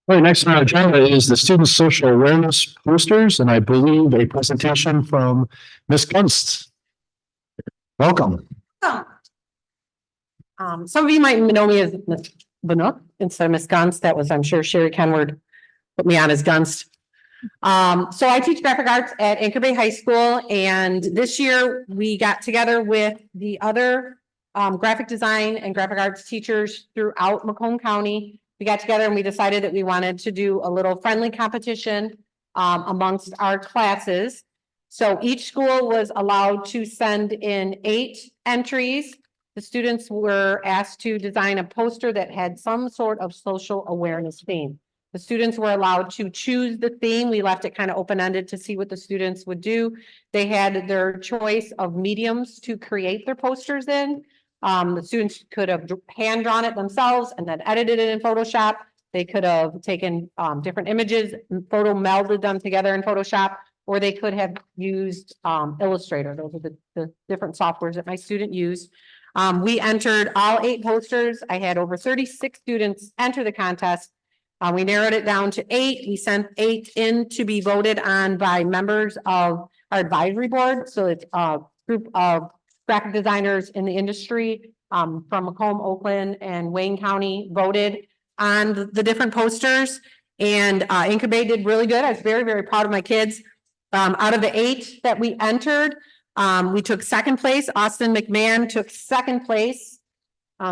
All right, next on our agenda is the student social awareness posters, and I believe a presentation from Ms. Gunst. Welcome. Some of you might know me as Ms. Benook instead of Ms. Gunst. That was, I'm sure Sherry Kenward put me on as Gunst. So I teach graphic arts at Anchor Bay High School, and this year we got together with the other graphic design and graphic arts teachers throughout Macomb County. We got together and we decided that we wanted to do a little friendly competition amongst our classes. So each school was allowed to send in 8 entries. The students were asked to design a poster that had some sort of social awareness theme. The students were allowed to choose the theme. We left it kind of open-ended to see what the students would do. They had their choice of mediums to create their posters in. The students could have hand drawn it themselves and then edited it in Photoshop. They could have taken different images, photo melded them together in Photoshop, or they could have used Illustrator. Those are the different softwares that my student used. We entered all 8 posters. I had over 36 students enter the contest. We narrowed it down to 8. We sent 8 in to be voted on by members of our advisory board. So it's a group of graphic designers in the industry from Macomb, Oakland, and Wayne County voted on the different posters. And Anchor Bay did really good. I was very, very proud of my kids. Out of the 8 that we entered, we took 2nd place. Austin McMahon took 2nd place.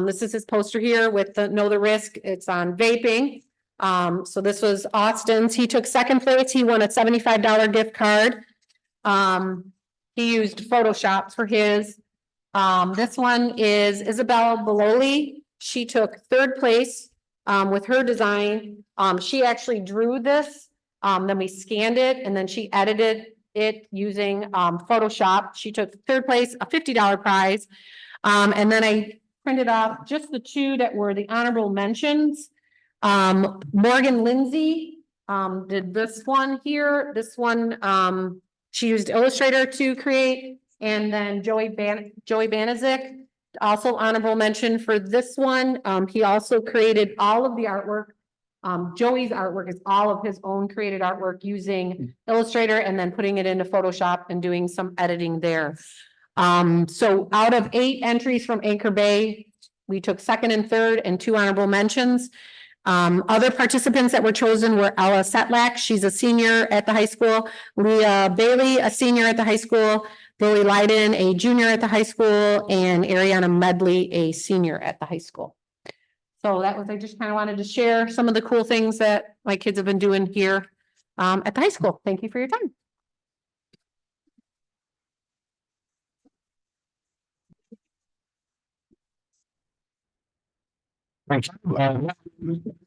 This is his poster here with the Know the Risk. It's on vaping. So this was Austin's. He took 2nd place. He won a $75 gift card. He used Photoshop for his. This one is Isabel Bololi. She took 3rd place with her design. She actually drew this. Then we scanned it and then she edited it using Photoshop. She took 3rd place, a $50 prize. And then I printed off just the 2 that were the honorable mentions. Morgan Lindsay did this one here. This one she used Illustrator to create. And then Joey Banazik, also honorable mention for this one. He also created all of the artwork. Joey's artwork is all of his own created artwork using Illustrator and then putting it into Photoshop and doing some editing there. So out of 8 entries from Anchor Bay, we took 2nd and 3rd and 2 honorable mentions. Other participants that were chosen were Ella Setlak, she's a senior at the high school. Leah Bailey, a senior at the high school. Lily Leiden, a junior at the high school, and Ariana Medley, a senior at the high school. So that was, I just kind of wanted to share some of the cool things that my kids have been doing here at the high school. Thank you for your time. Thank you.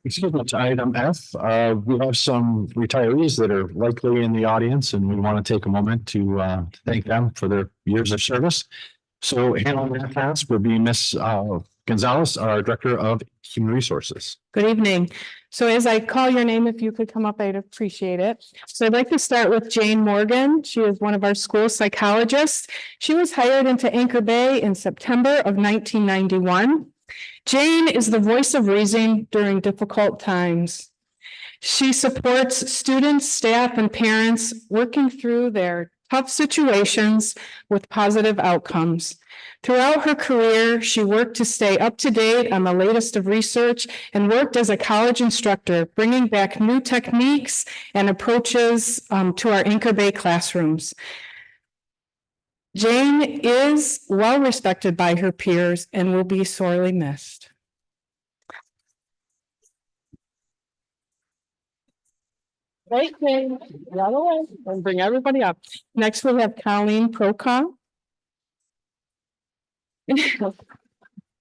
Excuse me, to item F, we have some retirees that are likely in the audience and we want to take a moment to thank them for their years of service. So handling that task would be Ms. Gonzalez, our Director of Human Resources. Good evening. So as I call your name, if you could come up, I'd appreciate it. So I'd like to start with Jane Morgan. She is one of our school psychologists. She was hired into Anchor Bay in September of 1991. Jane is the voice of reason during difficult times. She supports students, staff, and parents working through their tough situations with positive outcomes. Throughout her career, she worked to stay up to date on the latest of research and worked as a college instructor, bringing back new techniques and approaches to our Anchor Bay classrooms. Jane is well respected by her peers and will be sorely missed. Right, Jane, right away, and bring everybody up. Next, we have Colleen Procon.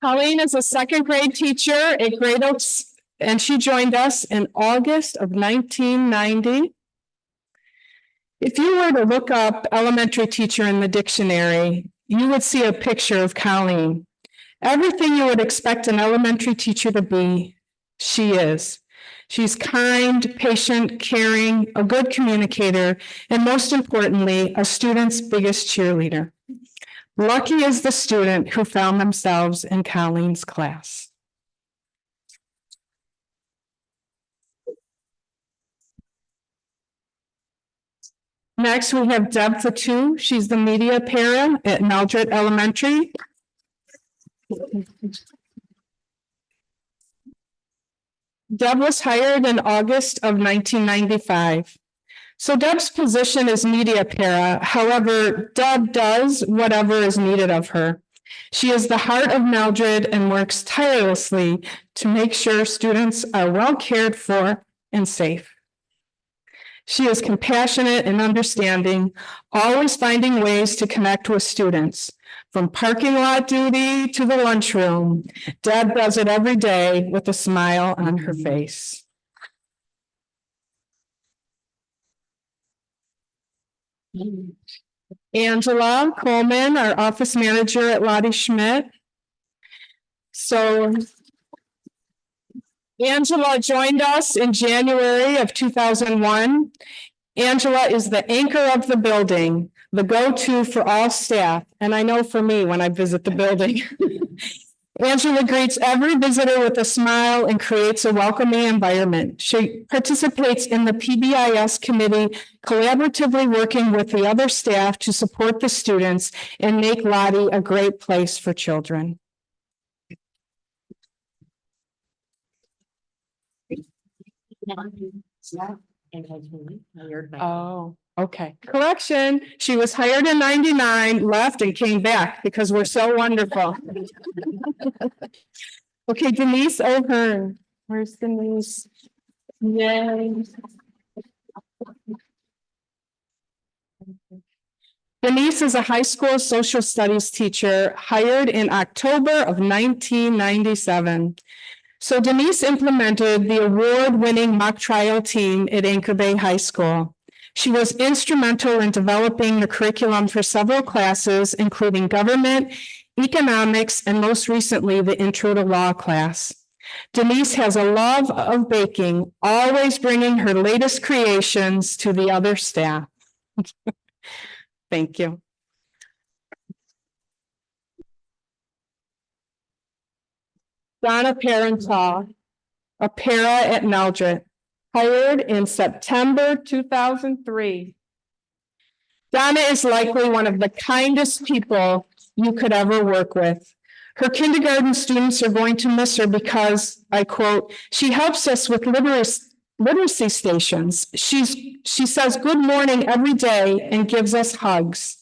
Colleen is a 2nd grade teacher at Great Oaks, and she joined us in August of 1990. If you were to look up elementary teacher in the dictionary, you would see a picture of Colleen. Everything you would expect an elementary teacher to be, she is. She's kind, patient, caring, a good communicator, and most importantly, a student's biggest cheerleader. Lucky is the student who found themselves in Colleen's class. Next, we have Deb Fatu. She's the media para at Mildred Elementary. Deb was hired in August of 1995. So Deb's position is media para. However, Deb does whatever is needed of her. She is the heart of Mildred and works tirelessly to make sure students are well cared for and safe. She is compassionate and understanding, always finding ways to connect with students. From parking lot duty to the lunchroom, Deb does it every day with a smile on her face. Angela Coleman, our office manager at Lottie Schmidt. So Angela joined us in January of 2001. Angela is the anchor of the building, the go-to for all staff, and I know for me when I visit the building. Angela greets every visitor with a smile and creates a welcoming environment. She participates in the PBIS committee, collaboratively working with the other staff to support the students and make Lottie a great place for children. Oh, okay. Correction. She was hired in 99, left and came back because we're so wonderful. Okay, Denise O'Hearn. Where's Denise? Yay. Denise is a high school social studies teacher hired in October of 1997. So Denise implemented the award-winning mock trial team at Anchor Bay High School. She was instrumental in developing the curriculum for several classes, including government, economics, and most recently, the Intro to Law class. Denise has a love of baking, always bringing her latest creations to the other staff. Thank you. Donna Parental, a para at Mildred, hired in September 2003. Donna is likely one of the kindest people you could ever work with. Her kindergarten students are going to miss her because, I quote, she helps us with literacy stations. She says good morning every day and gives us hugs.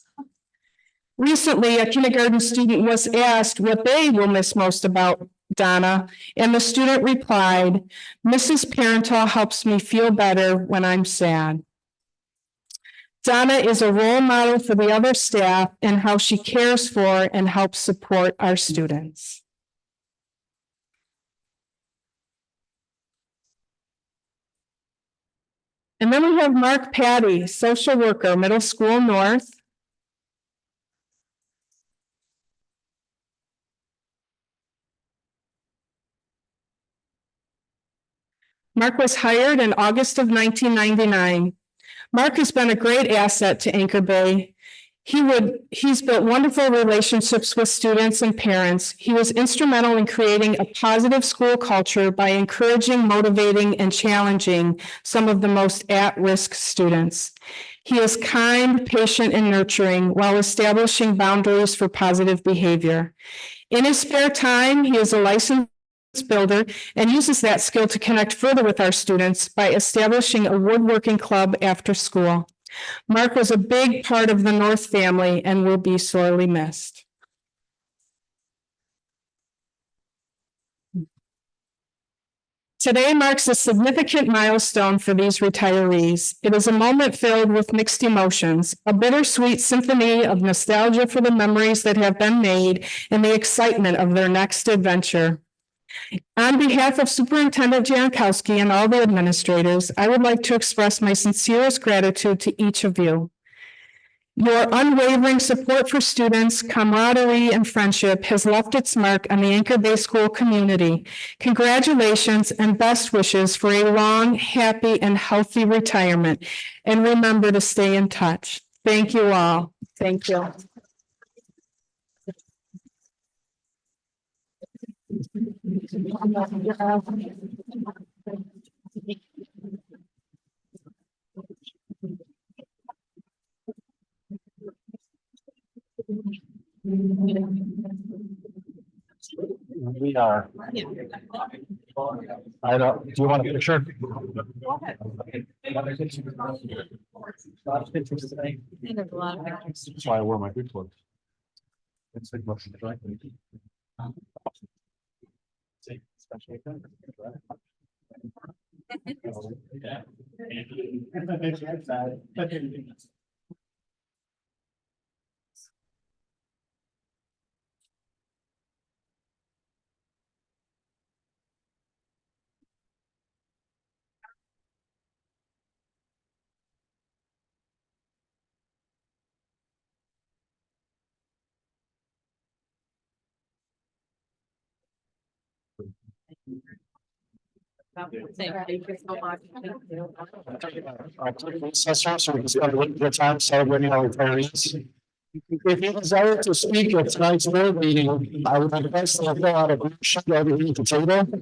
Recently, a kindergarten student was asked what they will miss most about Donna, and the student replied, Mrs. Parental helps me feel better when I'm sad. Donna is a role model for the other staff and how she cares for and helps support our students. And then we have Mark Patty, social worker, Middle School North. Mark was hired in August of 1999. Mark has been a great asset to Anchor Bay. He's built wonderful relationships with students and parents. He was instrumental in creating a positive school culture by encouraging, motivating, and challenging some of the most at-risk students. He is kind, patient, and nurturing while establishing boundaries for positive behavior. In his spare time, he is a licensed builder and uses that skill to connect further with our students by establishing a woodworking club after school. Mark was a big part of the North family and will be sorely missed. Today marks a significant milestone for these retirees. It is a moment filled with mixed emotions, a bittersweet symphony of nostalgia for the memories that have been made and the excitement of their next adventure. On behalf of Superintendent Jankowski and all the administrators, I would like to express my sincerest gratitude to each of you. Your unwavering support for students, camaraderie, and friendship has left its mark on the Anchor Bay School community. Congratulations and best wishes for a long, happy, and healthy retirement. And remember to stay in touch. Thank you all. Thank you. We are. I don't, do you want a picture? There's a lot of pictures. That's why I wore my good clothes. It's like most of the time. Thank you so much. So we can spend a little bit of time celebrating our retirees. If you desire to speak at tonight's board meeting, I would request that you fill out a blue sheet over here at the table. And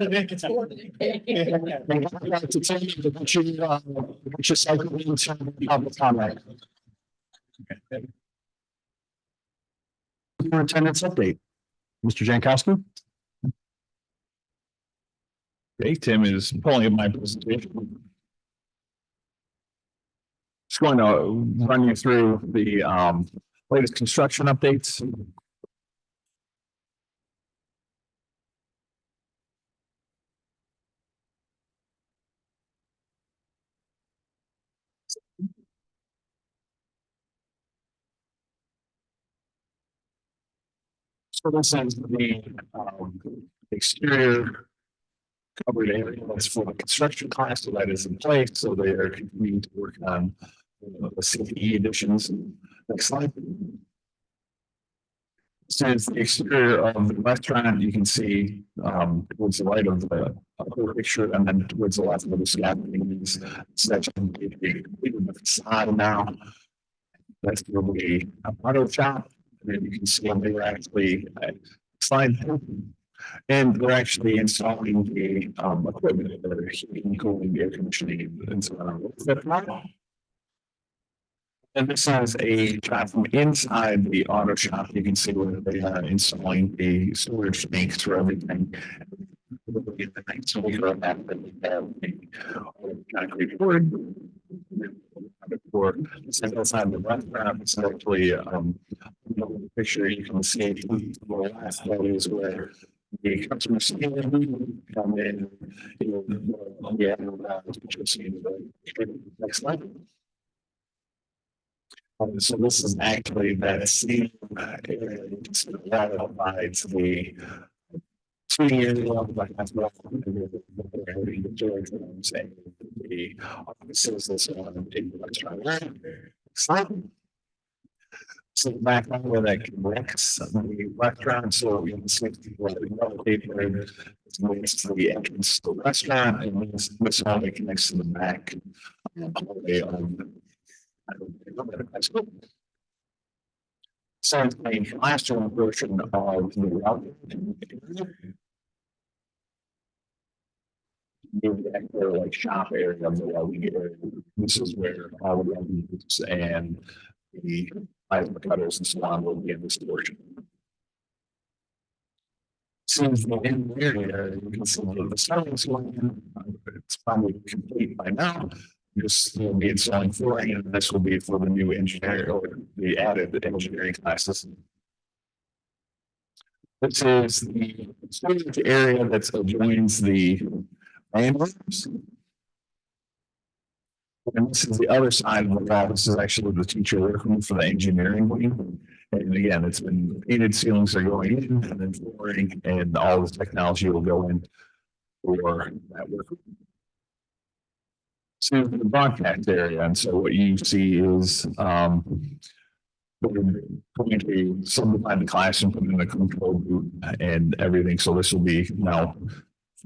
I'd like to tell you that you should cycle into public comment. Your attendance update. Mr. Jankowski? Okay, Tim is pulling up my presentation. Just going to run you through the latest construction updates. So this is the exterior covered area that's for the construction class, so that is in place, so they are continuing to work on the CPE additions. Next slide. This is the exterior of the restaurant. You can see towards the right of the upper picture, and then towards the left of the scaffolding is section completed the facade now. That's going to be an auto shop, and you can see they were actually slide. And they're actually installing the equipment that are heating, cooling, air conditioning, and so on. And this is a shot from inside the auto shop. You can see where they are installing the storage tanks for everything. So we have concrete board. For outside the restaurant, it's actually picture you can see the last photos where the customers come in. Yeah, next slide. So this is actually that same area that provides the 2 years long, like that's what the George rooms and the offices and so on in the restaurant. Slide. So back on where that connects the restaurant, so you can see where the paper links to the entrance to the restaurant, and this all connects to the back hallway on. So the last one version of the route. Like shop area of the welding area. This is where all the welding and the plasma cutters and so on will be in this portion. Since the end area, you can see the starting's going in. It's probably complete by now. This will be installing flooring, and this will be for the new engineering or the added engineering classes. This is the storage area that adjoins the land rooms. And this is the other side of the wall. This is actually the teacher workroom for the engineering wing. And again, it's been painted, ceilings are going in, and then flooring and all the technology will go in for that workroom. So the broadcast area, and so what you see is we're going to subdivide the class and put in a control booth and everything. So this will be now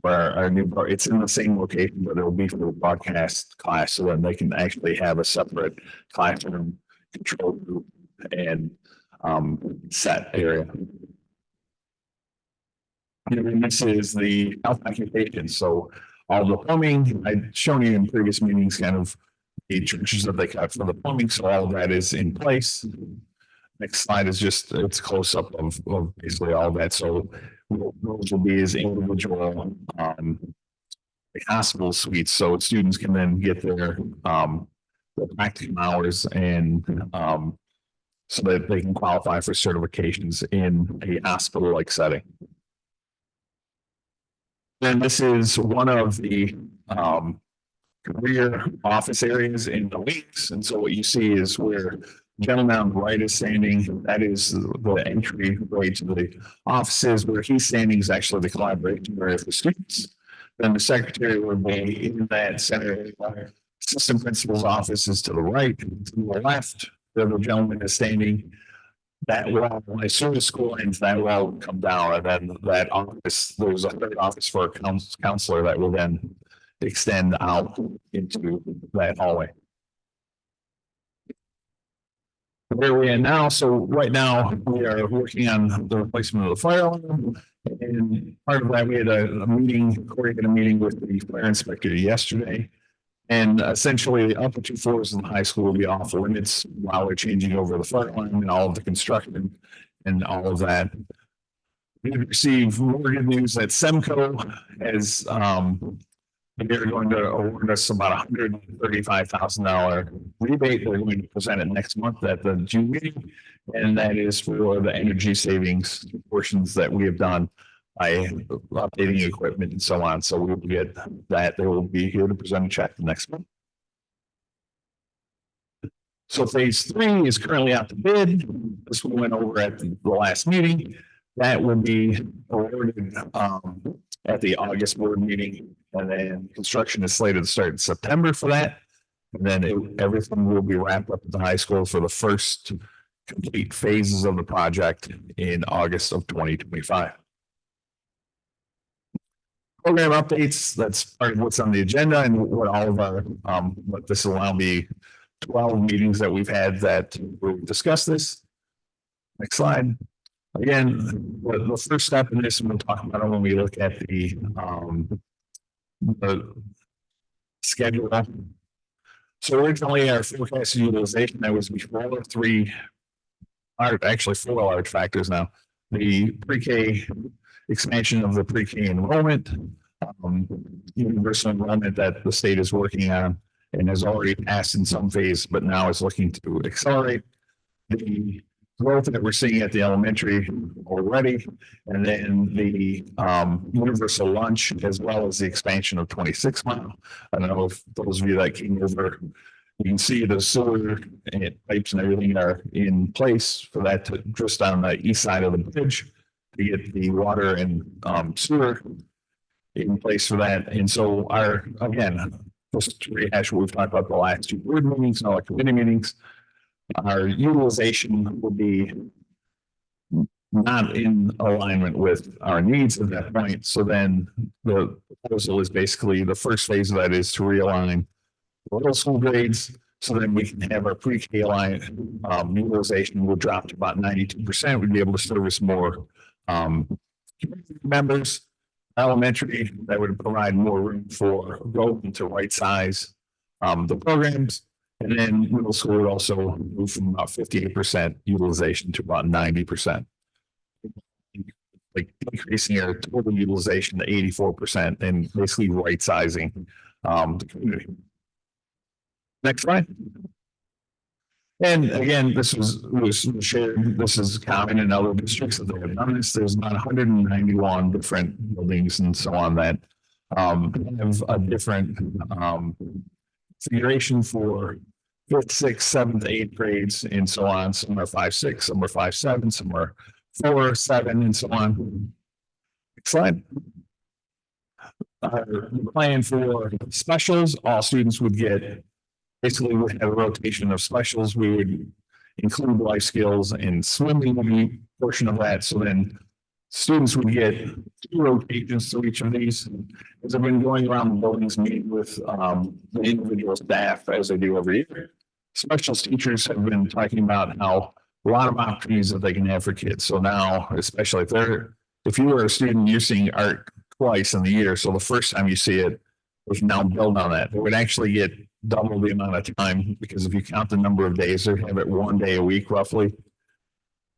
for our new, it's in the same location, but it will be for the broadcast class, so that they can actually have a separate classroom control group and set area. And this is the health occupation. So all the plumbing, I'd shown you in previous meetings, kind of the trenches that they cut for the plumbing. So all of that is in place. Next slide is just, it's close up of basically all that. So those will be as individual, hospital suites, so students can then get their practicum hours and, so that they can qualify for certifications in a hospital-like setting. Then this is one of the, career office areas in the wings. And so what you see is where gentleman on the right is standing, that is the entry way to the offices. Where he's standing is actually the collaboration area for students. Then the secretary would be in that center. Assistant principal's office is to the right. To the left, the gentleman is standing. That wall, when as soon as school ends, that wall will come down, and then that office, there's a third office for a counselor that will then extend out into that hallway. Where we are now, so right now we are working on the replacement of the fire alarm. And part of that, we had a meeting, Corey had a meeting with the fire inspector yesterday. And essentially, up to 2 floors in the high school will be off limits while we're changing over the fire alarm and all of the construction and all of that. We received more good news that Semco has, they're going to award us about $135,000 rebate. They're going to present it next month at the June meeting. And that is for the energy savings portions that we have done by updating equipment and so on. So we will get that. They will be here to present a check the next month. So phase 3 is currently out to bid. This one went over at the last meeting. That will be awarded at the August board meeting. And then construction is slated to start in September for that. And then everything will be wrapped up at the high school for the first complete phases of the project in August of 2025. Program updates, that's part of what's on the agenda and what all of our, what this will now be 12 meetings that we've had that will discuss this. Next slide. Again, the first step in this, and we'll talk about it when we look at the schedule. So originally our forecasted utilization, that was before 4 large factors now. The pre-K expansion of the pre-K enrollment, universal enrollment that the state is working on and has already passed in some phase, but now is looking to accelerate. The growth that we're seeing at the elementary already, and then the universal lunch, as well as the expansion of 26 Mile. I don't know if those of you that came over, you can see the sewer and pipes and everything are in place for that to just on the east side of the bridge to get the water and sewer in place for that. And so our, again, just to rehash what we've talked about the last 2 board meetings and all the committee meetings, our utilization will be not in alignment with our needs at that point. So then the proposal is basically the first phase of that is to realign middle school grades. So then we can have our pre-K line utilization will drop to about 92%. We'd be able to service more members. Elementary, that would provide more room for growth and to right size the programs. And then middle school would also move from about 58% utilization to about 90%. Like increasing our total utilization to 84% and basically right sizing the community. Next slide. And again, this was shared. This is common in other districts that they have done this. There's about 191 different buildings and so on that have a different configuration for 5th, 6th, 7th, 8th grades and so on. Some are 5-6, some are 5-7, some are 4-7, and so on. Next slide. Our plan for specials, all students would get. Basically, we have a rotation of specials. We would include life skills and swimming would be a portion of that. So then students would get 2 rotations to each of these. As I've been going around the buildings, meeting with the individual staff as they do every year. Specials teachers have been talking about how a lot of opportunities that they can have for kids. So now, especially if you were a student, you're seeing art twice in the year. So the first time you see it, we can now build on that. They would actually get double the amount of time because if you count the number of days, they have it 1 day a week roughly.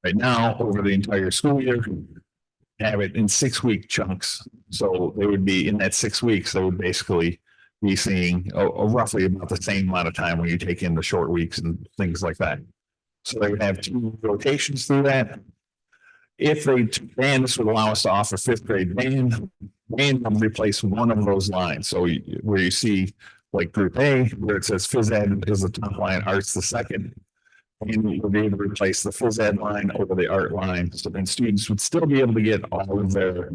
Right now, over the entire school year, have it in 6 week chunks. So they would be in that 6 weeks, they would basically be seeing roughly about the same amount of time when you take in the short weeks and things like that. So they would have 2 rotations through that. If they, and this would allow us to offer 5th grade band would replace one of those lines. So where you see like group A, where it says phys ed is the top line, arts the second. And we would be able to replace the phys ed line over the art line. So then students would still be able to get all of their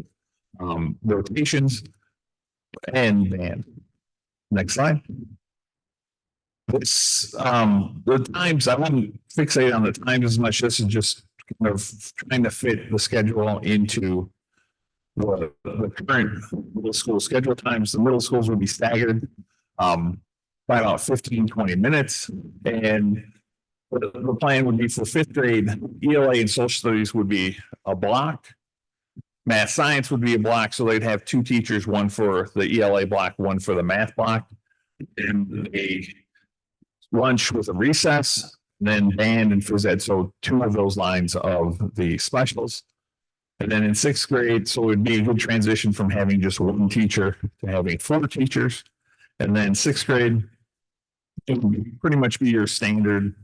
rotations and band. Next slide. This, the times, I wouldn't fixate on the times as much. This is just kind of trying to fit the schedule into the current middle school schedule times. The middle schools would be staggered by about 15-20 minutes. And the plan would be for 5th grade, ELA and social studies would be a block. Math science would be a block. So they'd have 2 teachers, one for the ELA block, one for the math block. And a lunch with a recess, then band and phys ed. So 2 of those lines of the specials. And then in 6th grade, so it would be a good transition from having just 1 teacher to having 4 teachers. And then 6th grade, it would pretty much be your standard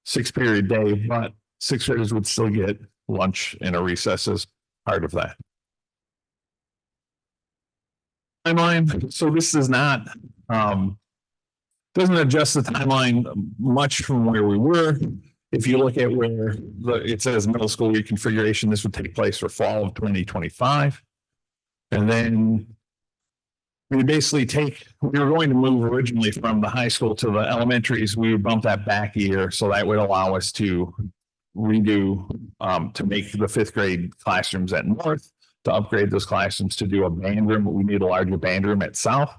6-period day, but 6th graders would still get lunch and a recess as part of that. Timeline. So this is not, doesn't adjust the timeline much from where we were. If you look at where it says middle school reconfiguration, this would take place for fall of 2025. And then we basically we were going to move originally from the high school to the elementaries. We would bump that back a year. So that would allow us to redo, to make the 5th grade classrooms at North, to upgrade those classrooms to do a band room. We need a larger band room at South.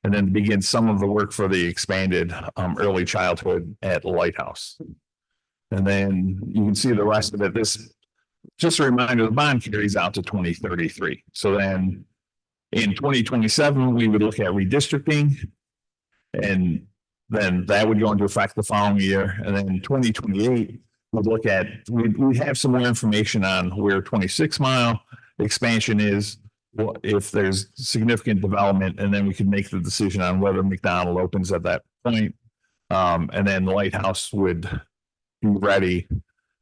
And then begin some of the work for the expanded early childhood at Lighthouse. And then you can see the rest of it. This, just a reminder, the bond carries out to 2033. So then in 2027, we would look at redistricting. And then that would go into effect the following year. And then 2028, we'd look at, we have some more information on where 26 Mile expansion is. Well, if there's significant development, and then we can make the decision on whether McDonald opens at that point. And then the Lighthouse would be ready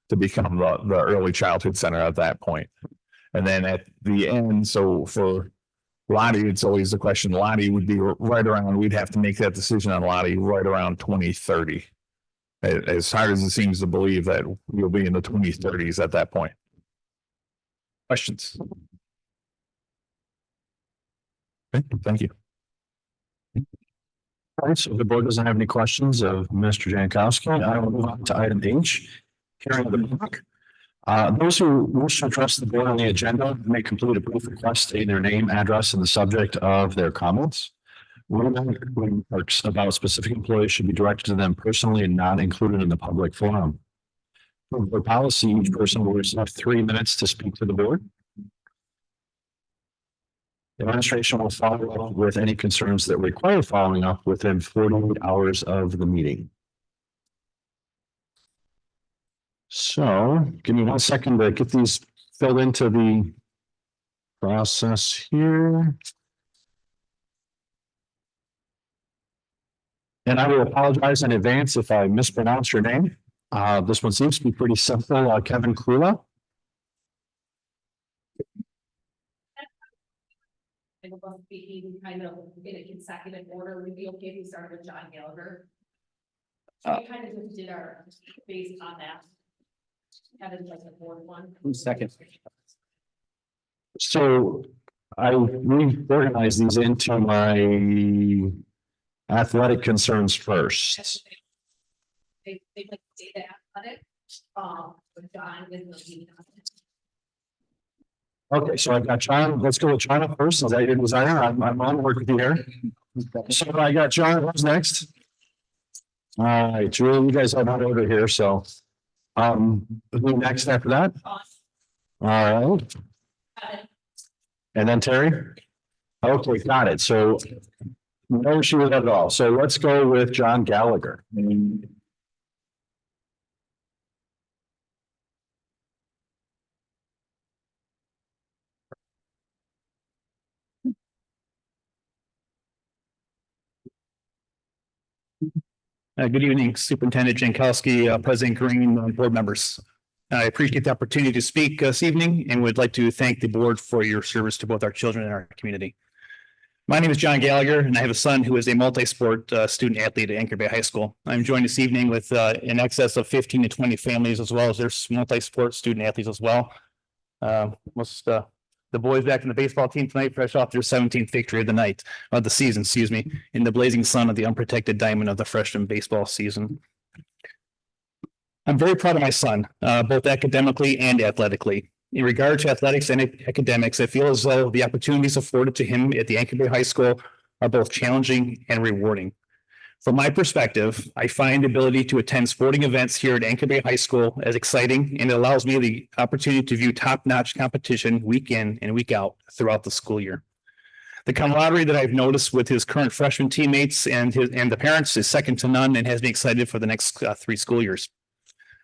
to become the early childhood center at that point. And then at the end, so for Lottie, it's always the question, Lottie would be right around, we'd have to make that decision on Lottie right around 2030. As hard as it seems to believe that we'll be in the 2030s at that point. Questions? Okay, thank you. All right, so if the board doesn't have any questions of Mr. Jankowski, I will move on to item H, hearing of the public. Those who wish to address the board on the agenda may complete a brief request stating their name, address, and the subject of their comments. Remarks about specific employees should be directed to them personally and not included in the public forum. For policy, each person will receive 3 minutes to speak to the board. The administration will follow up with any concerns that require following up within 48 hours of the meeting. So give me 1 second to get these filled into the process here. And I will apologize in advance if I mispronounce your name. This one seems to be pretty simple. Kevin Krula. And we'll speaking kind of in a consecutive order, would be okay if we started with John Gallagher. So we kind of just did our based on that. Kevin's like the 4th one. Second. So I reorganized these into my athletic concerns first. They like to say that athletic, but John is the lead on it. Okay, so I got John. Let's go with John up first. Is that your desire? I'm on work with you here. So I got John. Who's next? All right, Julie, you guys have an order here, so who next after that? All right. And then Terry? Okay, got it. So no issue with that at all. So let's go with John Gallagher. Good evening, Superintendent Jankowski, President Green, and board members. I appreciate the opportunity to speak this evening and would like to thank the board for your service to both our children and our community. My name is John Gallagher, and I have a son who is a multi-sport student athlete at Anchor Bay High School. I'm joined this evening with in excess of 15 to 20 families, as well as their multi-sport student athletes as well. The boys back in the baseball team tonight, fresh off their 17th victory of the season, in the blazing sun of the unprotected diamond of the freshman baseball season. I'm very proud of my son, both academically and athletically. In regard to athletics and academics, I feel as though the opportunities afforded to him at the Anchor Bay High School are both challenging and rewarding. From my perspective, I find the ability to attend sporting events here at Anchor Bay High School as exciting, and it allows me the opportunity to view top-notch competition week in and week out throughout the school year. The camaraderie that I've noticed with his current freshman teammates and the parents is second to none and has me excited for the next 3 school years.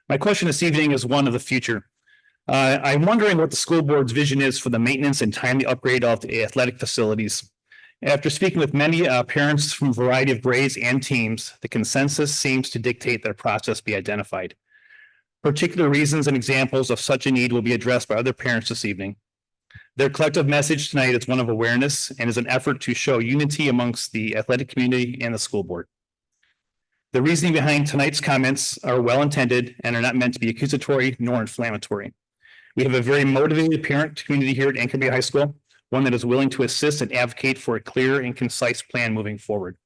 My question this evening is one of the future. I'm wondering what the school board's vision is for the maintenance and timely upgrade of the athletic facilities. After speaking with many parents from a variety of grades and teams, the consensus seems to dictate that a process be identified. Particular reasons and examples of such a need will be addressed by other parents this evening. Their collective message tonight is one of awareness and is an effort to show unity amongst the athletic community and the school board. The reasoning behind tonight's comments are well-intended and are not meant to be accusatory nor inflammatory. We have a very motivated parent community here at Anchor Bay High School, one that is willing to assist and advocate for a clear and concise plan moving forward.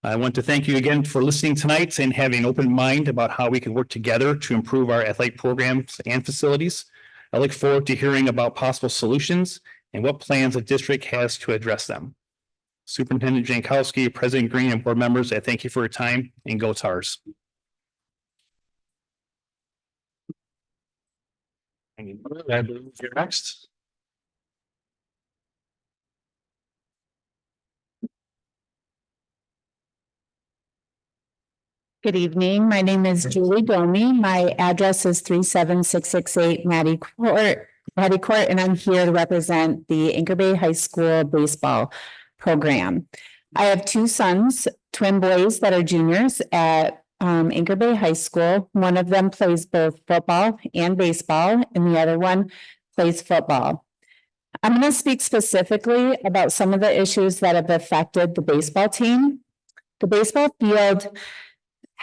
I want to thank you again for listening tonight and having an open mind about how we can work together to improve our athletic programs and facilities. I look forward to hearing about possible solutions and what plans the district has to address them. Superintendent Jankowski, President Green, and board members, I thank you for your time, and go Tars. I believe you're next. Good evening. My name is Julie Domi. My address is 37668 Matty Court, and I'm here to represent the Anchor Bay High School baseball program. I have 2 sons, twin boys that are juniors at Anchor Bay High School. One of them plays both football and baseball, and the other one plays football. I'm going to speak specifically about some of the issues that have affected the baseball team. The baseball field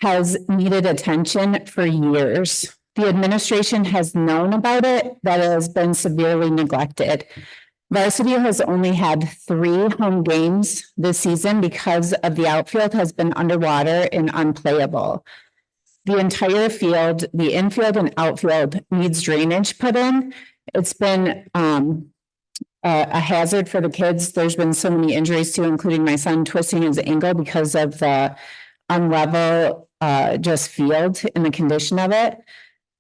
has needed attention for years. The administration has known about it, that it has been severely neglected. Varsity has only had 3 home games this season because of the outfield has been underwater and unplayable. The entire field, the infield and outfield, needs drainage put in. It's been a hazard for the kids. There's been so many injuries too, including my son twisting his ankle because of the unlevel just field and the condition of it.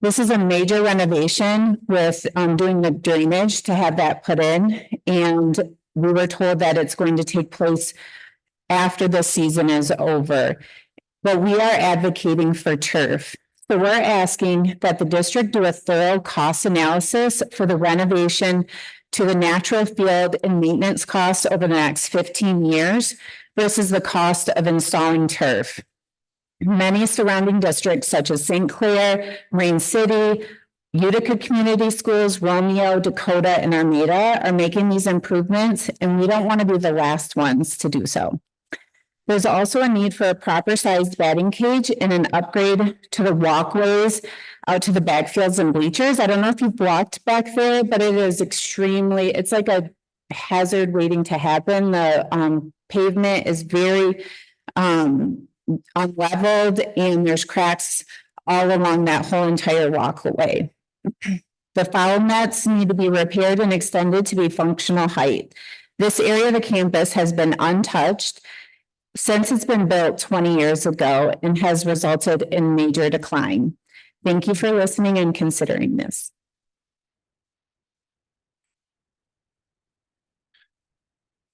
This is a major renovation with doing the drainage to have that put in. And we were told that it's going to take place after the season is over. But we are advocating for turf. So we're asking that the district do a thorough cost analysis for the renovation to the natural field and maintenance costs over the next 15 years versus the cost of installing turf. Many surrounding districts such as St. Clair, Marine City, Utica Community Schools, Romeo, Dakota, and Armada are making these improvements, and we don't want to be the last ones to do so. There's also a need for a proper sized batting cage and an upgrade to the walkways out to the backfields and bleachers. I don't know if you've walked back there, but it is it's like a hazard waiting to happen. The pavement is very unleveled, and there's cracks all along that whole entire walkway. The foul nets need to be repaired and extended to be functional height. This area of the campus has been untouched since it's been built 20 years ago and has resulted in major decline. Thank you for listening and considering this.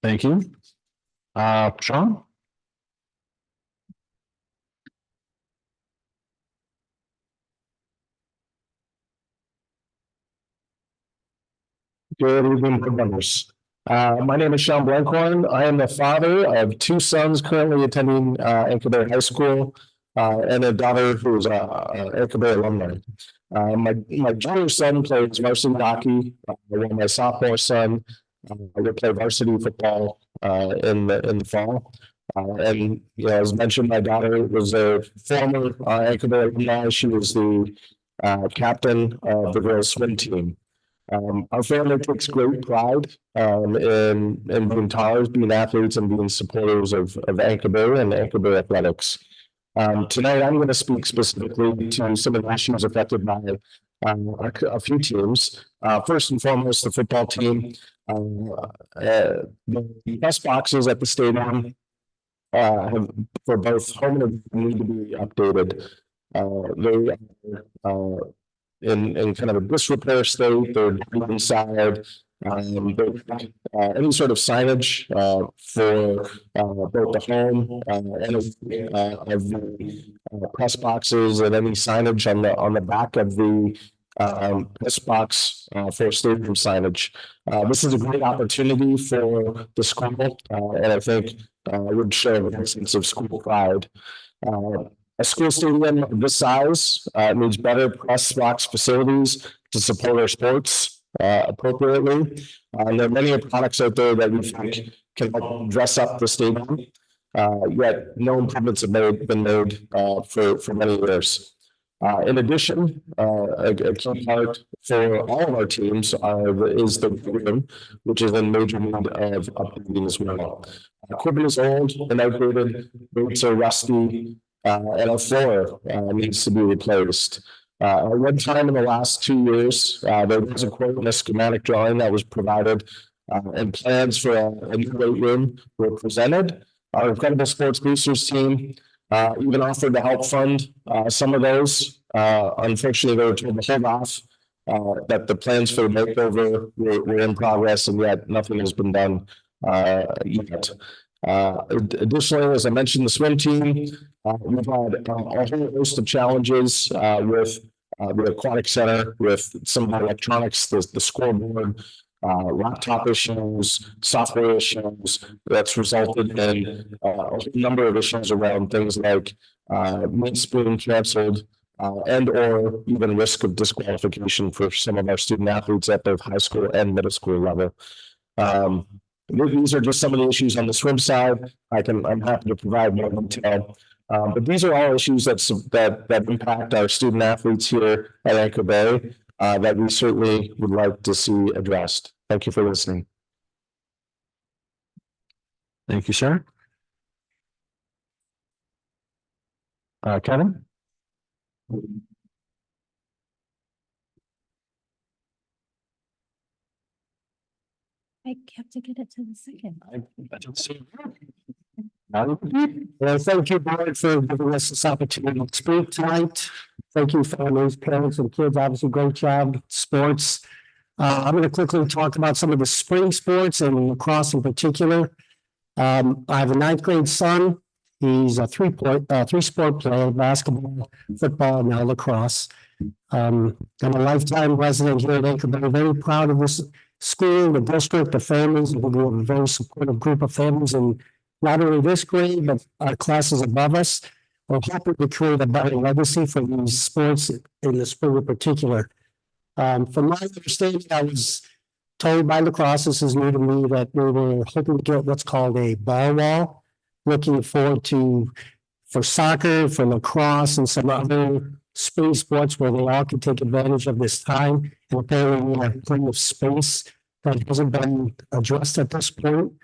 Thank you. Sean? Good evening, board members. My name is Sean Blankhorn. I am the father of two sons currently attending Anchor Bay High School and a daughter who is Anchor Bay alumni. My junior son plays varsity hockey, while my sophomore son will play varsity football in the fall. And as mentioned, my daughter was a former Anchor Bay alumni. She was the captain of the girls swim team. Our family takes great pride in being tallers, being athletes, and being supporters of Anchor Bay and Anchor Bay athletics. Tonight, I'm going to speak specifically to some of the issues affected by a few teams. First and foremost, the football team. The bus boxes at the stadium for both home and away need to be updated. They are in kind of a disrepair state. They're inside. Any sort of signage for both the home and of the press boxes, and any signage on the back of the press box for stadium signage. This is a great opportunity for the school, and I think would show a sense of school pride. A school stadium of this size needs better press box facilities to support our sports appropriately. There are many products out there that we think can help dress up the stadium, yet no improvements have been made for many years. In addition, a key part for all of our teams is the room, which is in major need of updating as well. Equipment is old and outdated, boots are rusty, and our floor needs to be replaced. At one time in the last 2 years, there was a quote in a schematic drawing that was provided, and plans for a new weight room were presented. Our Incredible Sports Boosters team even offered to help fund some of those. Unfortunately, they were told to hold off, that the plans for the makeover were in progress, and yet nothing has been done yet. Additionally, as I mentioned, the swim team, we've had a whole host of challenges with the aquatic center, with some of the electronics, the scoreboard, laptop issues, software issues. That's resulted in a number of issues around things like meets being canceled, and or even risk of disqualification for some of our student athletes at both high school and middle school level. These are just some of the issues on the swim side. I'm happy to provide more detail. But these are all issues that impact our student athletes here at Anchor Bay that we certainly would like to see addressed. Thank you for listening. Thank you, sir. Kevin? I have to get it to the second. Well, thank you, board, for giving us this opportunity to speak tonight. Thank you, families, parents, and kids. Obviously, great job, sports. I'm going to quickly talk about some of the spring sports and lacrosse in particular. I have a 9th grade son. He's a three-sport player: basketball, football, and now lacrosse. I'm a lifetime resident here at Anchor Bay. Very proud of this school, the district, the families. We have a very supportive group of families, and not only this grade, but our classes above us. We're hoping to create a better legacy for these sports in the spring in particular. From my understanding, I was told by lacrosse, this is new to me, that we were hoping to get what's called a ball wall. Looking forward to, for soccer, for lacrosse, and some other spring sports where they all can take advantage of this time. And apparently we have plenty of space that hasn't been addressed at this point.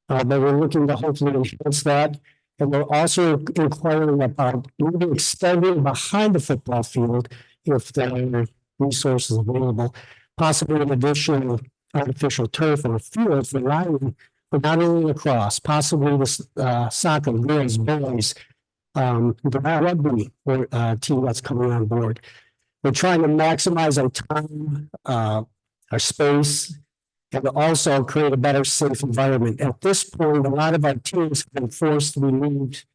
But we're looking to hopefully enhance that. And we're also inquiring about maybe extending behind the football field if there are resources available, possibly an additional artificial turf or field for riding, but not only lacrosse, possibly the soccer, girls, boys, the rugby team that's coming on board. We're trying to maximize our time, our space, and also create a better, safe environment. At this point, a lot of our teams have been forced to be moved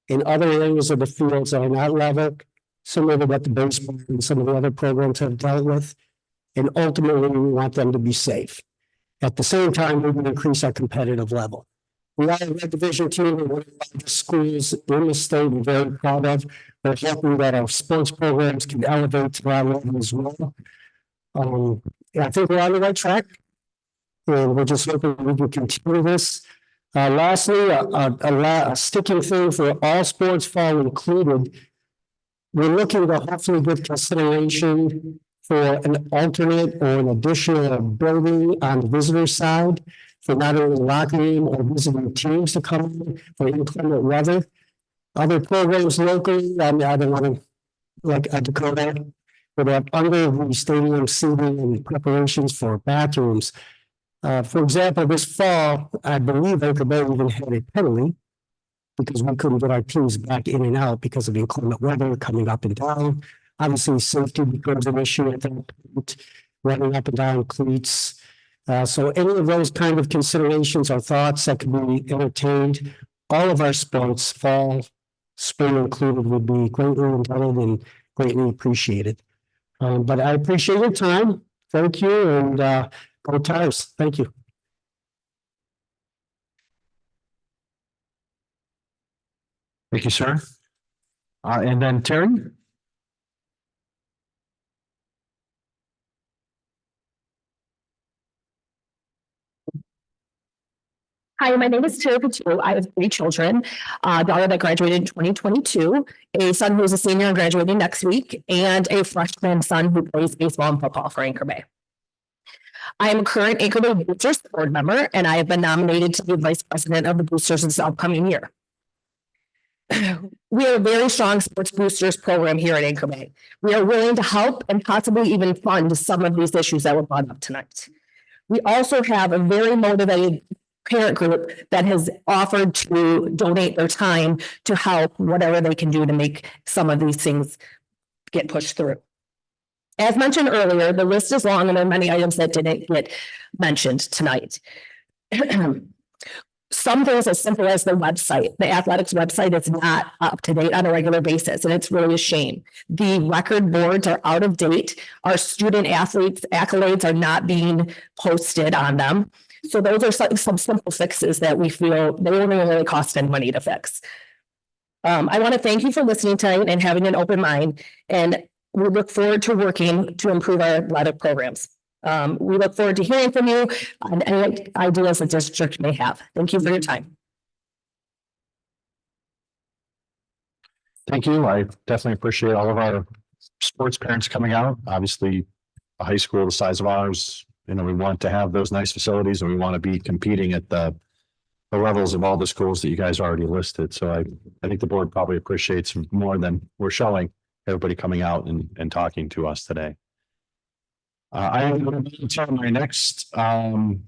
in other areas of the fields that are not level, similar to what the baseball and some of the other programs have dealt with. And ultimately, we want them to be safe. At the same time, we would increase our competitive level. We are a red division team in one of the largest schools in the state. We're very proud of. We're hoping that our sports programs can elevate to that level as well. I think we're on the right track. And we're just hoping we can continue this. Lastly, a sticking thing for all sports fall included. We're looking to hopefully get consideration for an alternate or an additional building on the visitor side for not only locker room or visiting teams to come in for inclement weather. Other programs locally, I don't want to, like Dakota, but under the stadium seating and preparations for bathrooms. For example, this fall, I believe Anchor Bay even had a penalty because we couldn't get our teams back in and out because of inclement weather coming up and down. Obviously, safety becomes an issue at that point, running up and down cleats. So any of those kind of considerations or thoughts that can be entertained, all of our sports, fall, spring included, would be greatly entitled and greatly appreciated. But I appreciate your time. Thank you, and go Tires. Thank you. Thank you, sir. And then Terry? Hi, my name is Tara Patou. I have 3 children, a daughter that graduated in 2022, a son who's a senior and graduating next week, and a freshman son who plays baseball and football for Anchor Bay. I am a current Anchor Bay Boosters board member, and I have been nominated to be vice president of the Boosters this upcoming year. We have a very strong sports boosters program here at Anchor Bay. We are willing to help and possibly even fund some of these issues that were brought up tonight. We also have a very motivated parent group that has offered to donate their time to help whatever they can do to make some of these things get pushed through. As mentioned earlier, the list is long and there are many items that didn't get mentioned tonight. Some things as simple as the website. The athletics website is not up to date on a regular basis, and it's really a shame. The record boards are out of date. Our student athletes accolades are not being posted on them. So those are some simple fixes that we feel they don't really cost any money to fix. I want to thank you for listening tonight and having an open mind, and we look forward to working to improve our athletic programs. We look forward to hearing from you on any ideas the district may have. Thank you for your time. Thank you. I definitely appreciate all of our sports parents coming out. Obviously, a high school the size of ours, we want to have those nice facilities and we want to be competing at the levels of all the schools that you guys already listed. So I think the board probably appreciates more than we're showing everybody coming out and talking to us today. I am going to tell my next person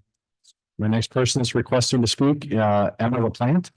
that's requesting to speak, Emma LaPlante.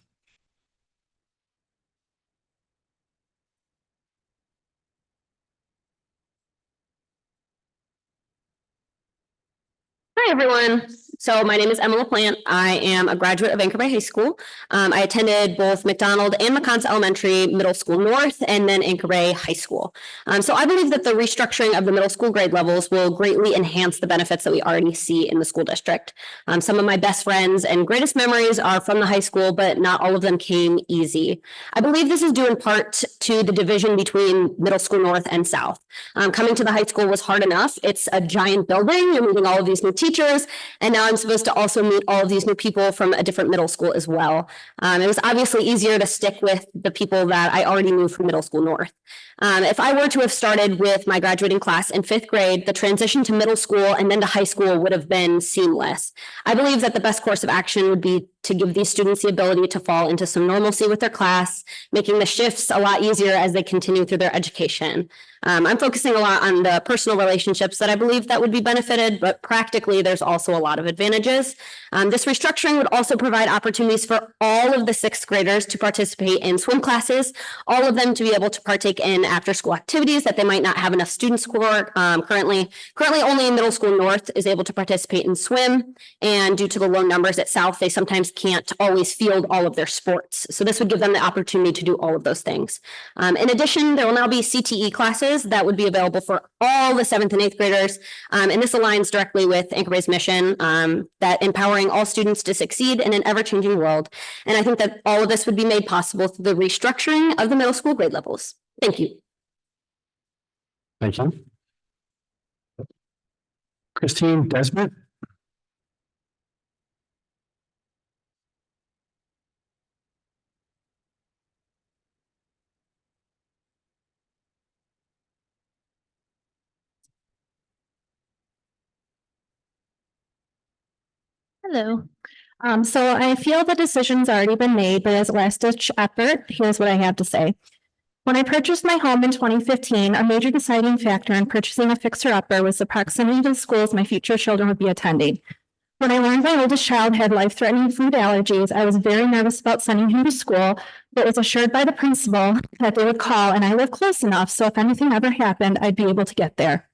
Hi, everyone. So my name is Emma LaPlante. I am a graduate of Anchor Bay High School. I attended both McDonald and McConn's Elementary Middle School North and then Anchor Bay High School. So I believe that the restructuring of the middle school grade levels will greatly enhance the benefits that we already see in the school district. Some of my best friends and greatest memories are from the high school, but not all of them came easy. I believe this is due in part to the division between middle school North and South. Coming to the high school was hard enough. It's a giant building. You're meeting all of these new teachers, and now I'm supposed to also meet all of these new people from a different middle school as well. It was obviously easier to stick with the people that I already knew from middle school North. If I were to have started with my graduating class in 5th grade, the transition to middle school and then to high school would have been seamless. I believe that the best course of action would be to give these students the ability to fall into some normalcy with their class, making the shifts a lot easier as they continue through their education. I'm focusing a lot on the personal relationships that I believe that would be benefited, but practically there's also a lot of advantages. This restructuring would also provide opportunities for all of the 6th graders to participate in swim classes, all of them to be able to partake in after school activities that they might not have enough students for. Currently only middle school North is able to participate in swim, and due to the low numbers at South, they sometimes just can't always field all of their sports. So this would give them the opportunity to do all of those things. In addition, there will now be CTE classes that would be available for all the 7th and 8th graders. And this aligns directly with Anchor Bay's mission, that empowering all students to succeed in an ever-changing world. And I think that all of this would be made possible through the restructuring of the middle school grade levels. Thank you. Thank you. Christine Desmond. Hello. So I feel the decision's already been made, but as a last ditch effort, here's what I have to say. When I purchased my home in 2015, a major deciding factor in purchasing a fixer-upper was the proximity to the schools my future children would be attending. When I learned my oldest child had life-threatening food allergies, I was very nervous about sending him to school, but was assured by the principal that they would call and I live close enough, so if anything ever happened, I'd be able to get there.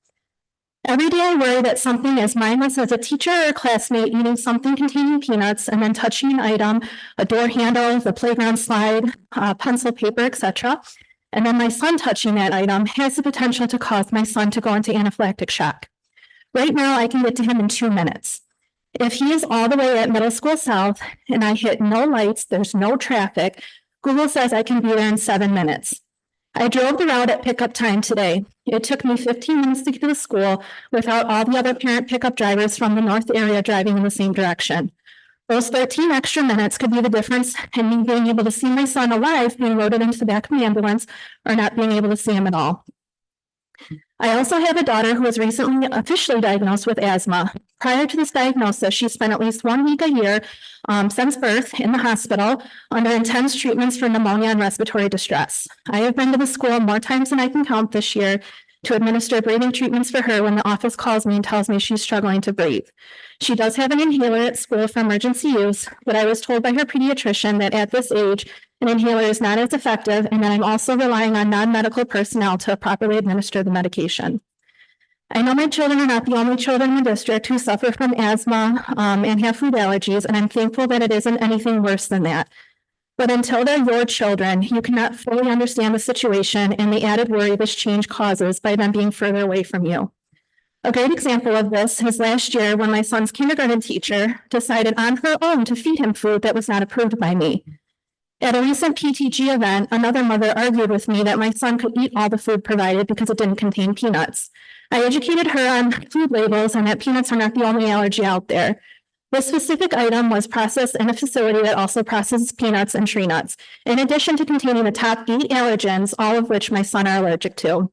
Every day I worry that something as mindless as a teacher or a classmate eating something containing peanuts and then touching an item, a door handle, the playground slide, pencil, paper, etc., and then my son touching that item has the potential to cause my son to go into anaphylactic shock. Right now, I can get to him in 2 minutes. If he is all the way at Middle School South and I hit no lights, there's no traffic, Google says I can be there in 7 minutes. I drove the route at pickup time today. It took me 15 minutes to get to the school without all the other parent pickup drivers from the north area driving in the same direction. Those 13 extra minutes could be the difference in me being able to see my son alive being loaded into the back of the ambulance or not being able to see him at all. I also have a daughter who was recently officially diagnosed with asthma. Prior to this diagnosis, she spent at least 1 week a year since birth in the hospital under intense treatments for pneumonia and respiratory distress. I have been to the school more times than I can count this year to administer breathing treatments for her when the office calls me and tells me she's struggling to breathe. She does have an inhaler at school for emergency use, but I was told by her pediatrician that at this age, an inhaler is not as effective, and that I'm also relying on non-medical personnel to properly administer the medication. I know my children are not the only children in the district who suffer from asthma and have food allergies, and I'm thankful that it isn't anything worse than that. But until they're your children, you cannot fully understand the situation and the added worry this change causes by them being further away from you. A great example of this is last year when my son's kindergarten teacher decided on her own to feed him food that was not approved by me. At a recent PTG event, another mother argued with me that my son could eat all the food provided because it didn't contain peanuts. I educated her on food labels and that peanuts are not the only allergy out there. This specific item was processed in a facility that also processes peanuts and tree nuts, in addition to containing the top 8 allergens, all of which my son are allergic to.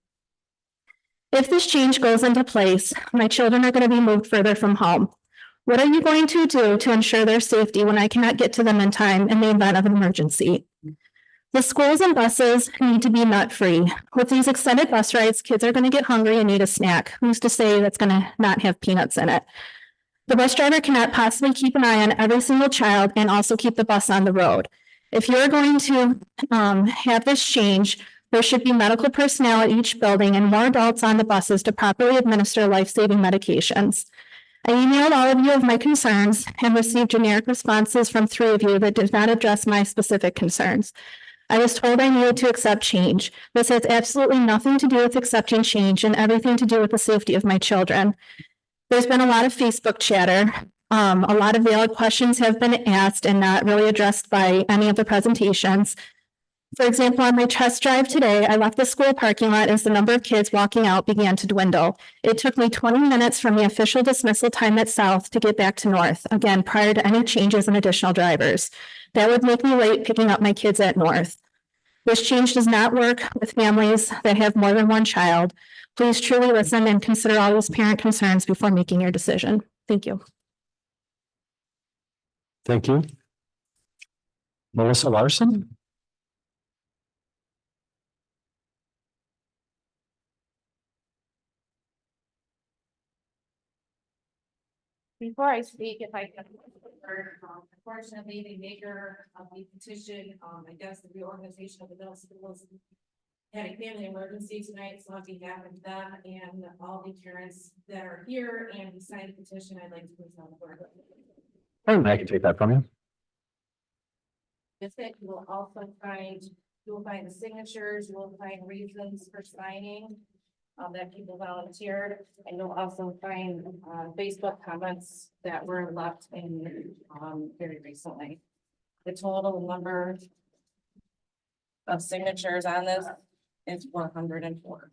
If this change goes into place, my children are going to be moved further from home. What are you going to do to ensure their safety when I cannot get to them in time in the event of an emergency? The schools and buses need to be nut-free. With these extended bus rides, kids are going to get hungry and need a snack. Who's to say that's going to not have peanuts in it? The bus driver cannot possibly keep an eye on every single child and also keep the bus on the road. If you're going to have this change, there should be medical personnel at each building and more adults on the buses to properly administer life-saving medications. I emailed all of you of my concerns and received generic responses from 3 of you that did not address my specific concerns. I was told I needed to accept change. This has absolutely nothing to do with accepting change and everything to do with the safety of my children. There's been a lot of Facebook chatter. A lot of valid questions have been asked and not really addressed by any of the presentations. For example, on my test drive today, I left the school parking lot as the number of kids walking out began to dwindle. It took me 20 minutes from the official dismissal time at South to get back to North, again, prior to any changes in additional drivers. That would make me late picking up my kids at North. This change does not work with families that have more than one child. Please truly listen and consider all those parent concerns before making your decision. Thank you. Thank you. Melissa Larson. Before I speak, if I can, unfortunately, the maker of the petition, I guess the reorganization of the middle schools had a family emergency tonight, so on behalf of them and all the parents that are here and who signed the petition, I'd like to present the board. I can take that from you. visit, you will also find, the signatures, you will find reasons for signing. That people volunteered, and you'll also find, Facebook comments that were left in, very recently. The total number of signatures on this is 104.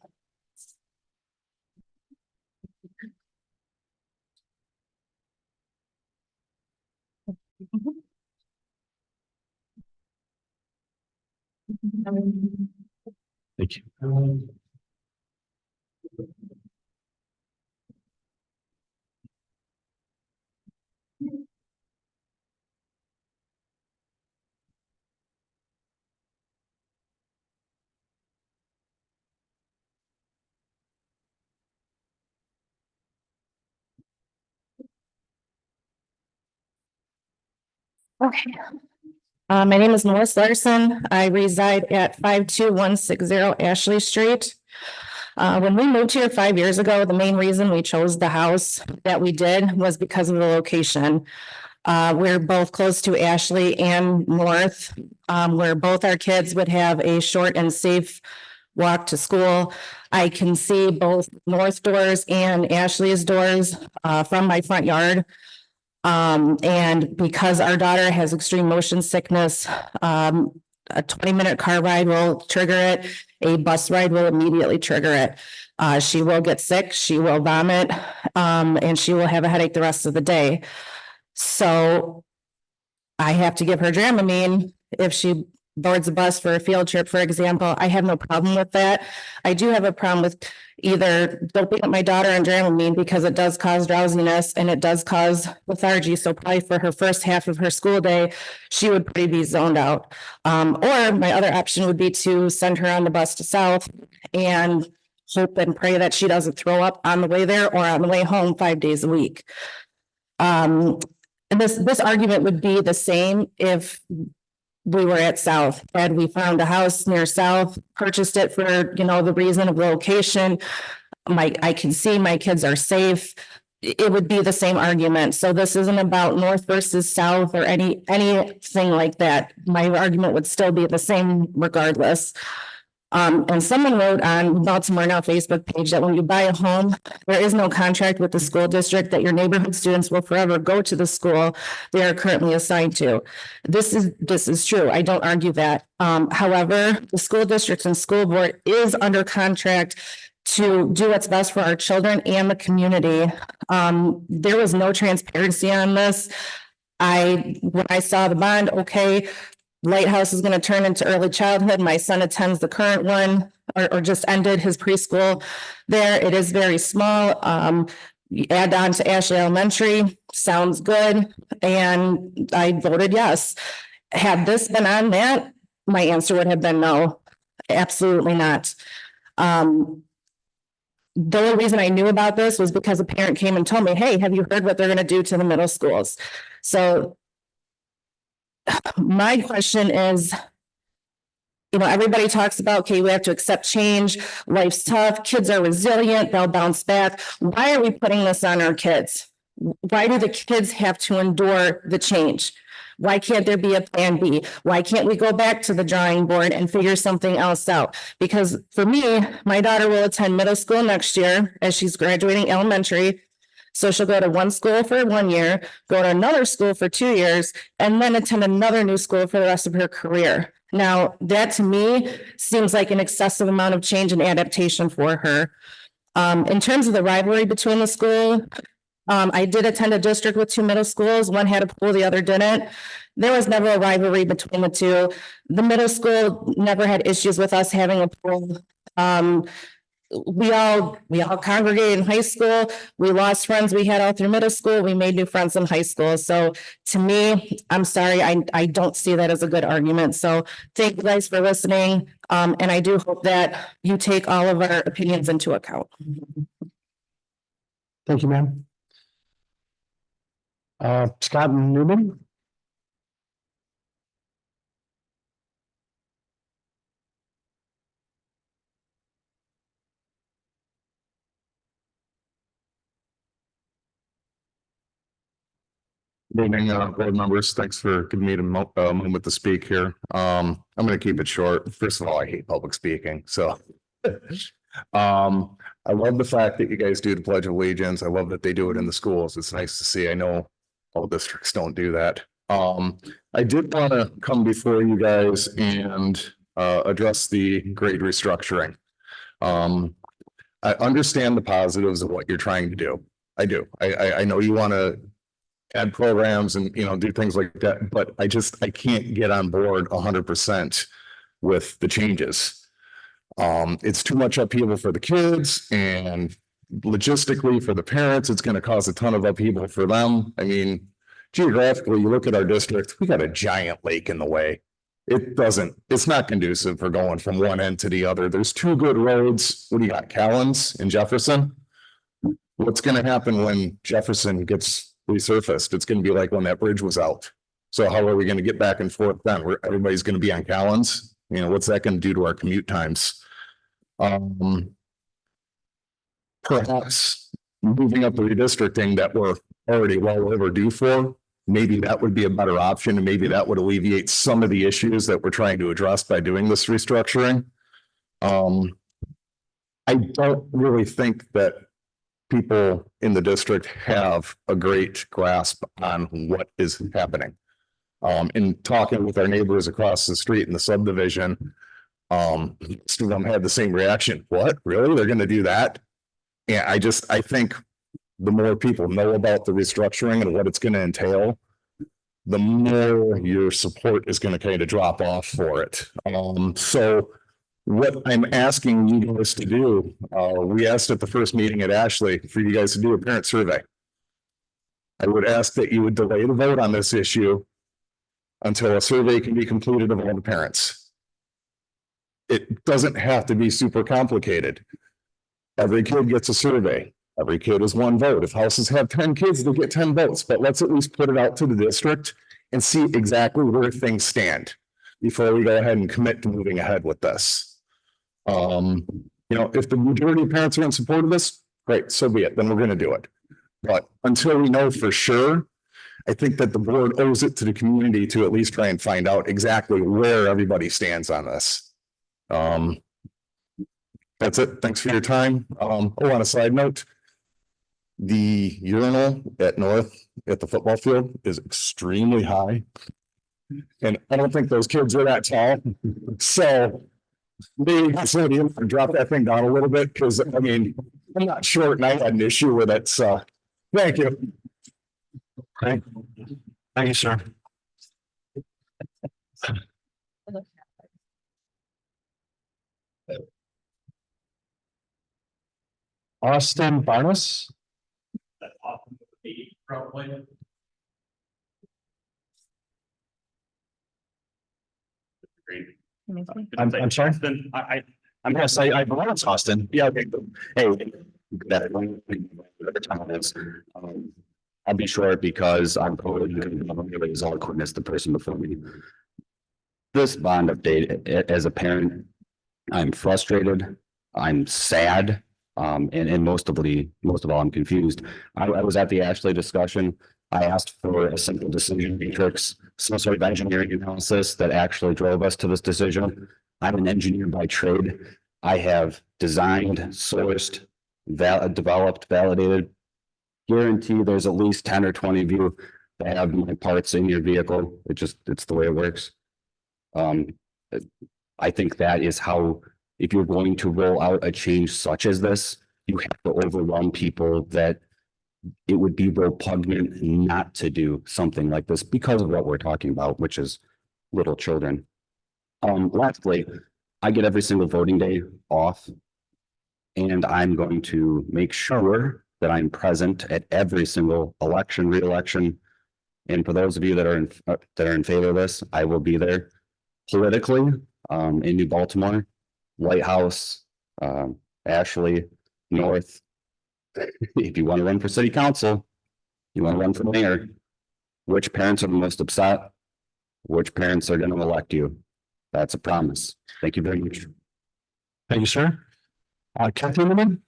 Thank you. Okay. My name is Melissa Larson. I reside at 52160 Ashley Street. When we moved here 5 years ago, the main reason we chose the house that we did was because of the location. We're both close to Ashley and North, where both our kids would have a short and safe walk to school. I can see both North doors and Ashley's doors, from my front yard. And because our daughter has extreme motion sickness, a 20-minute car ride will trigger it. A bus ride will immediately trigger it. She will get sick, she will vomit, and she will have a headache the rest of the day. So I have to give her Dramamine if she boards a bus for a field trip, for example. I have no problem with that. I do have a problem with either doping up my daughter on Dramamine because it does cause drowsiness and it does cause lethargy. So probably for her first half of her school day, she would probably be zoned out. Or my other option would be to send her on the bus to South and hope and pray that she doesn't throw up on the way there or on the way home 5 days a week. And this argument would be the same if we were at South. Had we found a house near South, purchased it for, the reason of location, I can see my kids are safe. It would be the same argument. So this isn't about North versus South or anything like that. My argument would still be the same regardless. And someone wrote on Baltimore Now Facebook page that when you buy a home, there is no contract with the school district that your neighborhood students will forever go to the school they are currently assigned to. This is true. I don't argue that. However, the school district and school board is under contract to do what's best for our children and the community. There was no transparency on this. When I saw the bond, okay, Lighthouse is going to turn into early childhood. My son attends the current one or just ended his preschool there. It is very small. Add on to Ashley Elementary, sounds good. And I voted yes. Had this been on that, my answer would have been no, absolutely not. The only reason I knew about this was because a parent came and told me, hey, have you heard what they're going to do to the middle schools? So my question is, everybody talks about, okay, we have to accept change. Life's tough. Kids are resilient. They'll bounce back. Why are we putting this on our kids? Why do the kids have to endure the change? Why can't there be a plan B? Why can't we go back to the drawing board and figure something else out? Because for me, my daughter will attend middle school next year as she's graduating elementary. So she'll go to one school for 1 year, go to another school for 2 years, and then attend another new school for the rest of her career. Now, that to me seems like an excessive amount of change and adaptation for her. In terms of the rivalry between the school, I did attend a district with 2 middle schools. One had a pool, the other didn't. There was never a rivalry between the two. The middle school never had issues with us having a pool. We all congregated in high school. We lost friends we had all through middle school. We made new friends in high school. So to me, I'm sorry, I don't see that as a good argument. So thank you guys for listening. And I do hope that you take all of our opinions into account. Thank you, ma'am. Scott Newman. Good evening, board members. Thanks for giving me the moment to speak here. I'm gonna keep it short. First of all, I hate public speaking, so. I love the fact that you guys do the Pledge of Allegiance. I love that they do it in the schools. It's nice to see. I know all districts don't do that. I did want to come before you guys and address the grade restructuring. I understand the positives of what you're trying to do. I do. I know you want to add programs and, you know, do things like that, but I can't get on board 100% with the changes. It's too much upheaval for the kids, and logistically for the parents, it's going to cause a ton of upheaval for them. I mean, geographically, you look at our district, we got a giant lake in the way. It's not conducive for going from one end to the other. There's two good roads. What do you got? Callens and Jefferson. What's going to happen when Jefferson gets resurfaced? It's going to be like when that bridge was out. So how are we going to get back and forth then? Everybody's going to be on Callens. You know, what's that going to do to our commute times? Perhaps moving up the redistricting that we're already well overdue for, maybe that would be a better option, and maybe that would alleviate some of the issues that we're trying to address by doing this restructuring. I don't really think that people in the district have a great grasp on what is happening. In talking with our neighbors across the street in the subdivision, some of them had the same reaction. What? Really? They're going to do that? Yeah, I think the more people know about the restructuring and what it's going to entail, the more your support is going to kind of drop off for it. So what I'm asking you guys to do, we asked at the first meeting at Ashley for you guys to do a parent survey. I would ask that you would delay the vote on this issue until a survey can be completed of all the parents. It doesn't have to be super complicated. Every kid gets a survey. Every kid is one vote. If houses have 10 kids, they'll get 10 votes, but let's at least put it out to the district and see exactly where things stand before we go ahead and commit to moving ahead with this. You know, if the majority of parents are in support of this, great, so be it. Then we're going to do it. But until we know for sure, I think that the board owes it to the community to at least try and find out exactly where everybody stands on this. That's it. Thanks for your time. On a side note, the urinal at North at the football field is extremely high. And I don't think those kids are that tall. So maybe somebody can drop that thing down a little bit, because I mean, I'm not short and I had an issue with it. So thank you. Thank you, sir. Austin Barnes. I'm sorry. Yes, I believe it's Austin. Yeah, okay. Hey, I'll be short because I'm probably as eloquent as the person before me. This bond update, as a parent, I'm frustrated, I'm sad, and most of all, I'm confused. I was at the Ashley discussion. I asked for a simple decision matrix, some sort of engineering analysis that actually drove us to this decision. I'm an engineer by trade. I have designed, sourced, developed, validated. Guarantee there's at least 10 or 20 of you that have my parts in your vehicle. It's the way it works. I think that is how, if you're going to roll out a change such as this, you have to overwhelm people that it would be repugnant not to do something like this because of what we're talking about, which is little children. Lastly, I get every single voting day off, and I'm going to make sure that I'm present at every single election, re-election. And for those of you that are in favor of this, I will be there politically, in New Baltimore, Lighthouse, Ashley, North. If you want to run for city council, you want to run for mayor, which parents are the most upset? Which parents are going to elect you? That's a promise. Thank you very much. Thank you, sir. Kathy Lehman.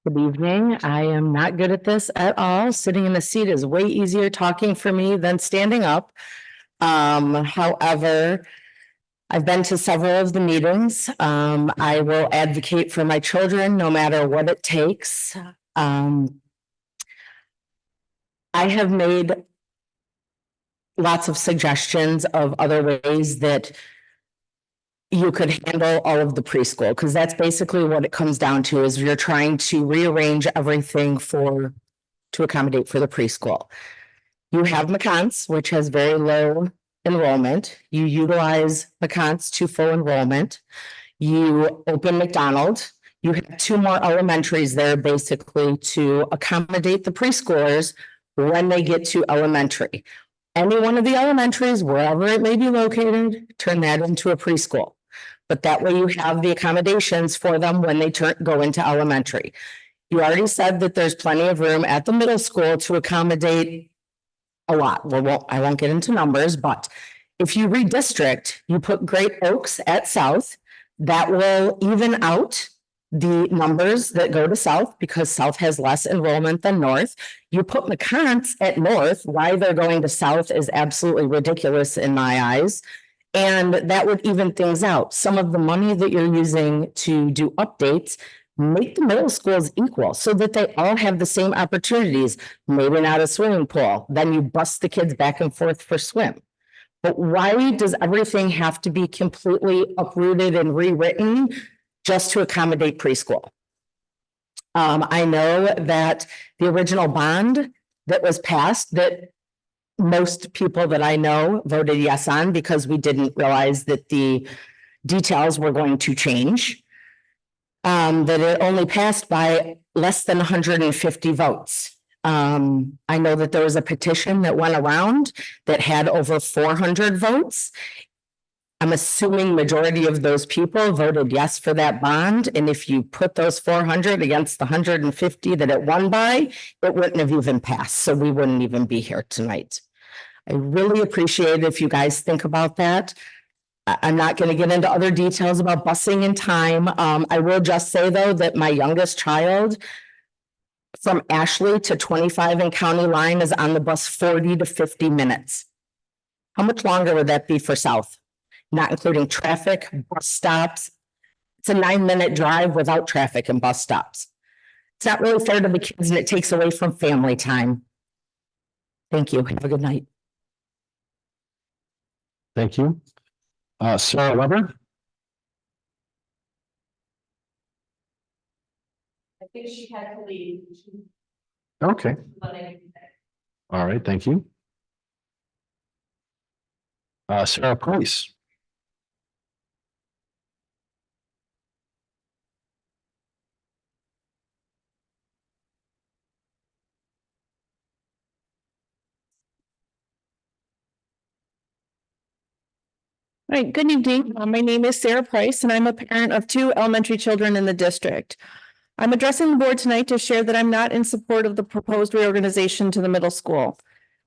Good evening. I am not good at this at all. Sitting in the seat is way easier talking for me than standing up. However, I've been to several of the meetings. I will advocate for my children no matter what it takes. I have made lots of suggestions of other ways that you could handle all of the preschool, because that's basically what it comes down to, is you're trying to rearrange everything to accommodate for the preschool. You have McCants, which has very low enrollment. You utilize McCants to full enrollment. You open McDonald. You have two more elementaries there basically to accommodate the preschoolers when they get to elementary. Any one of the elementaries, wherever it may be located, turn that into a preschool. But that way you have the accommodations for them when they go into elementary. You already said that there's plenty of room at the middle school to accommodate a lot. Well, I won't get into numbers, but if you redistrict, you put Great Oaks at South, that will even out the numbers that go to South because South has less enrollment than North. You put McCants at North, why they're going to South is absolutely ridiculous in my eyes. And that would even things out. Some of the money that you're using to do updates, make the middle schools equal so that they all have the same opportunities. Maybe not a swimming pool, then you bust the kids back and forth for swim. But why does everything have to be completely uprooted and rewritten just to accommodate preschool? I know that the original bond that was passed, that most people that I know voted yes on because we didn't realize that the details were going to change. That it only passed by less than 150 votes. I know that there was a petition that went around that had over 400 votes. I'm assuming majority of those people voted yes for that bond. And if you put those 400 against the 150 that it won by, it wouldn't have even passed. So we wouldn't even be here tonight. I really appreciate it if you guys think about that. I'm not going to get into other details about busing and time. I will just say though, that my youngest child from Ashley to 25 and County Line is on the bus 40 to 50 minutes. How much longer would that be for South? Not including traffic, bus stops. It's a 9-minute drive without traffic and bus stops. It's not really fair to the kids and it takes away from family time. Thank you. Have a good night. Thank you. Sarah Weber? I think she had to leave. Okay. All right, thank you. Sarah Price? All right, good evening. My name is Sarah Price and I'm a parent of 2 elementary children in the district. I'm addressing the board tonight to share that I'm not in support of the proposed reorganization to the middle school.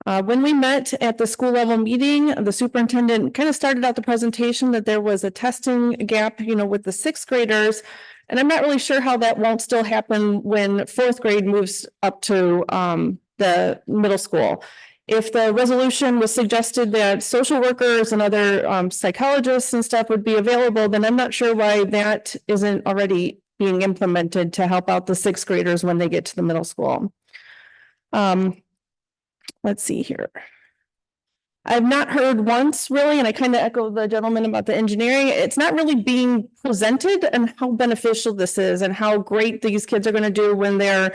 When we met at the school level meeting, the superintendent kind of started out the presentation that there was a testing gap, with the 6th graders. And I'm not really sure how that won't still happen when 4th grade moves up to the middle school. If the resolution was suggested that social workers and other psychologists and stuff would be available, then I'm not sure why that isn't already being implemented to help out the 6th graders when they get to the middle school. Let's see here. I've not heard once really, and I kind of echo the gentleman about the engineering. It's not really being presented and how beneficial this is and how great these kids are going to do when they're,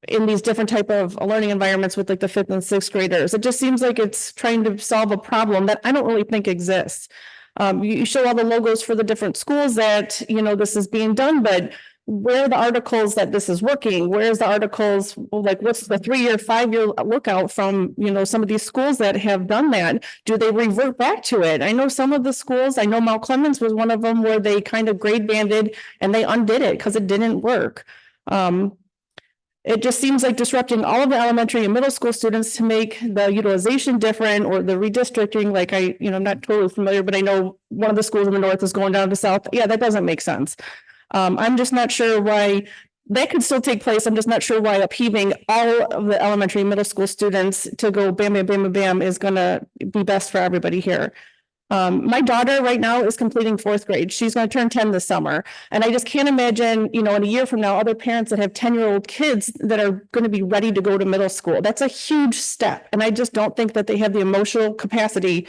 in these different type of learning environments with like the 5th and 6th graders. It just seems like it's trying to solve a problem that I don't really think exists. You show all the logos for the different schools that, this is being done, but where are the articles that this is working? Where's the articles, like what's the 3-year, 5-year lookout from, some of these schools that have done that? Do they revert back to it? I know some of the schools, I know Mount Clemens was one of them where they kind of grade banded and they undid it because it didn't work. It just seems like disrupting all of the elementary and middle school students to make the utilization different or the redistricting. Like I'm not totally familiar, but I know one of the schools in the north is going down to south. Yeah, that doesn't make sense. I'm just not sure why that could still take place. I'm just not sure why upheaving all of the elementary, middle school students to go bam, bam, bam, bam, bam is gonna be best for everybody here. My daughter right now is completing fourth grade. She's gonna turn 10 this summer. And I just can't imagine, in a year from now, other parents that have 10-year-old kids that are gonna be ready to go to middle school. That's a huge step. And I just don't think that they have the emotional capacity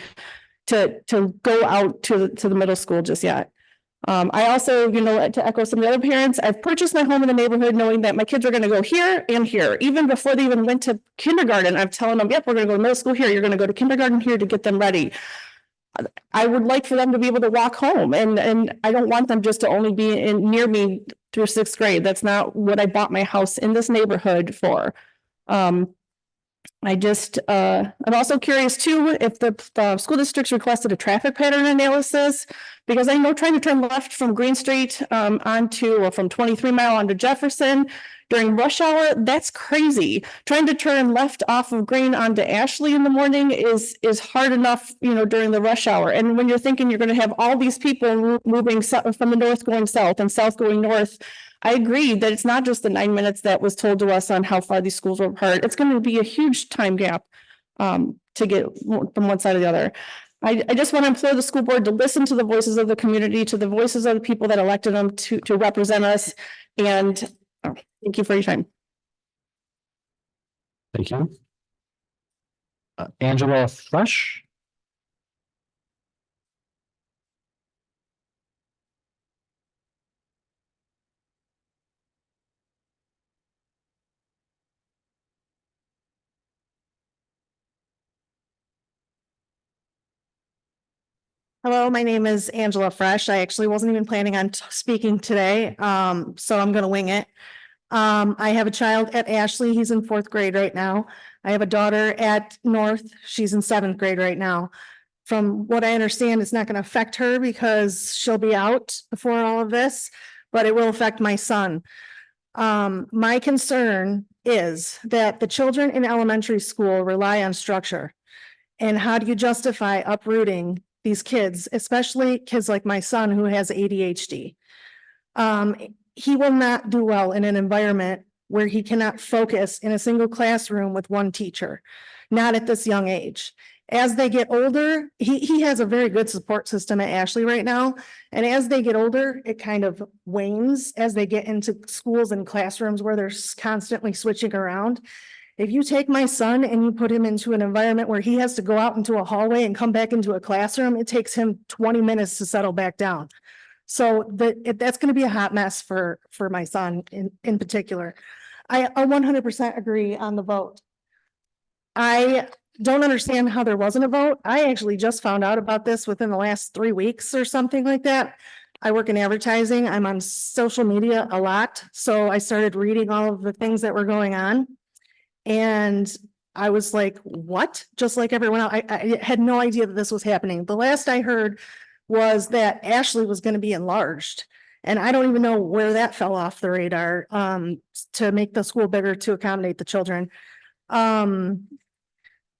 to go out to the middle school just yet. I also, to echo some of the other parents, I've purchased my home in the neighborhood knowing that my kids are gonna go here and here. Even before they even went to kindergarten, I'm telling them, yep, we're gonna go to middle school here. You're gonna go to kindergarten here to get them ready. I would like for them to be able to walk home and I don't want them just to only be near me through sixth grade. That's not what I bought my house in this neighborhood for. I'm also curious too, if the school districts requested a traffic pattern analysis, because I know trying to turn left from Green Street or from 23 Mile onto Jefferson during rush hour, that's crazy. Trying to turn left off of Green onto Ashley in the morning is hard enough, during the rush hour. And when you're thinking you're going to have all these people moving from the north going south and south going north, I agree that it's not just the 9 minutes that was told to us on how far these schools were apart. It's going to be a huge time gap to get from one side to the other. I just want to implore the school board to listen to the voices of the community, to the voices of the people that elected them to represent us. And thank you for your time. Thank you. Angela Fresh. Hello, my name is Angela Fresh. I actually wasn't even planning on speaking today, so I'm gonna wing it. I have a child at Ashley. He's in fourth grade right now. I have a daughter at North. She's in seventh grade right now. From what I understand, it's not gonna affect her because she'll be out before all of this, but it will affect my son. My concern is that the children in elementary school rely on structure. And how do you justify uprooting these kids, especially kids like my son who has ADHD? He will not do well in an environment where he cannot focus in a single classroom with one teacher, not at this young age. As they get older, he has a very good support system at Ashley right now. And as they get older, it kind of wanes as they get into schools and classrooms where they're constantly switching around. If you take my son and you put him into an environment where he has to go out into a hallway and come back into a classroom, it takes him 20 minutes to settle back down. So that's going to be a hot mess for my son in particular. I 100% agree on the vote. I don't understand how there wasn't a vote. I actually just found out about this within the last 3 weeks or something like that. I work in advertising. I'm on social media a lot. So I started reading all of the things that were going on. And I was like, what? Just like everyone else, I had no idea that this was happening. The last I heard was that Ashley was going to be enlarged. And I don't even know where that fell off the radar to make the school bigger to accommodate the children.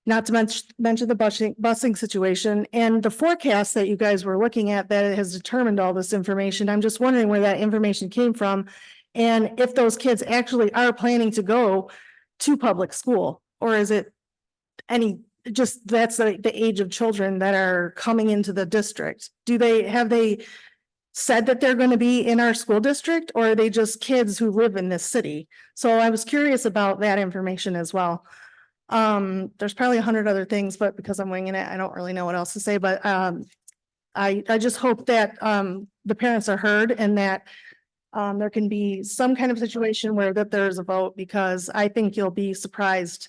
Not to mention the busing situation and the forecast that you guys were looking at that has determined all this information. I'm just wondering where that information came from. And if those kids actually are planning to go to public school, or is it that's the age of children that are coming into the district? Have they said that they're going to be in our school district, or are they just kids who live in this city? So I was curious about that information as well. There's probably 100 other things, but because I'm winging it, I don't really know what else to say, but I just hope that the parents are heard and that there can be some kind of situation where that there's a vote, because I think you'll be surprised.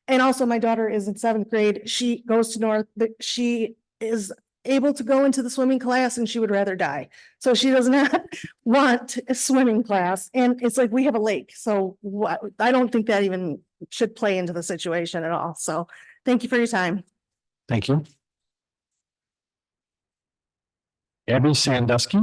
And also my daughter is in seventh grade. She goes to North, she is able to go into the swimming class and she would rather die. So she does not want a swimming class. And it's like, we have a lake. So I don't think that even should play into the situation at all. So thank you for your time. Thank you. Abby Sandusky.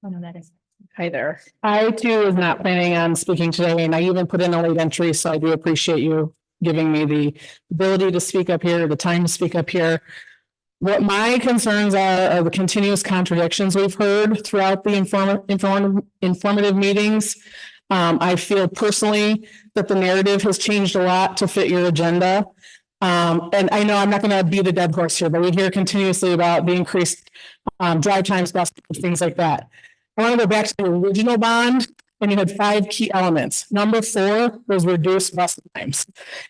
Oh, no, that is. Hi there. I too was not planning on speaking today, and I even put in a late entry, so I do appreciate you giving me the ability to speak up here, the time to speak up here. What my concerns are the continuous contradictions we've heard throughout the informative meetings. I feel personally that the narrative has changed a lot to fit your agenda. And I know I'm not going to beat a dead horse here, but we hear continuously about the increased drive times, bus, things like that. I want to go back to the original bond, and you had 5 key elements. Number 4 was reduced bus times.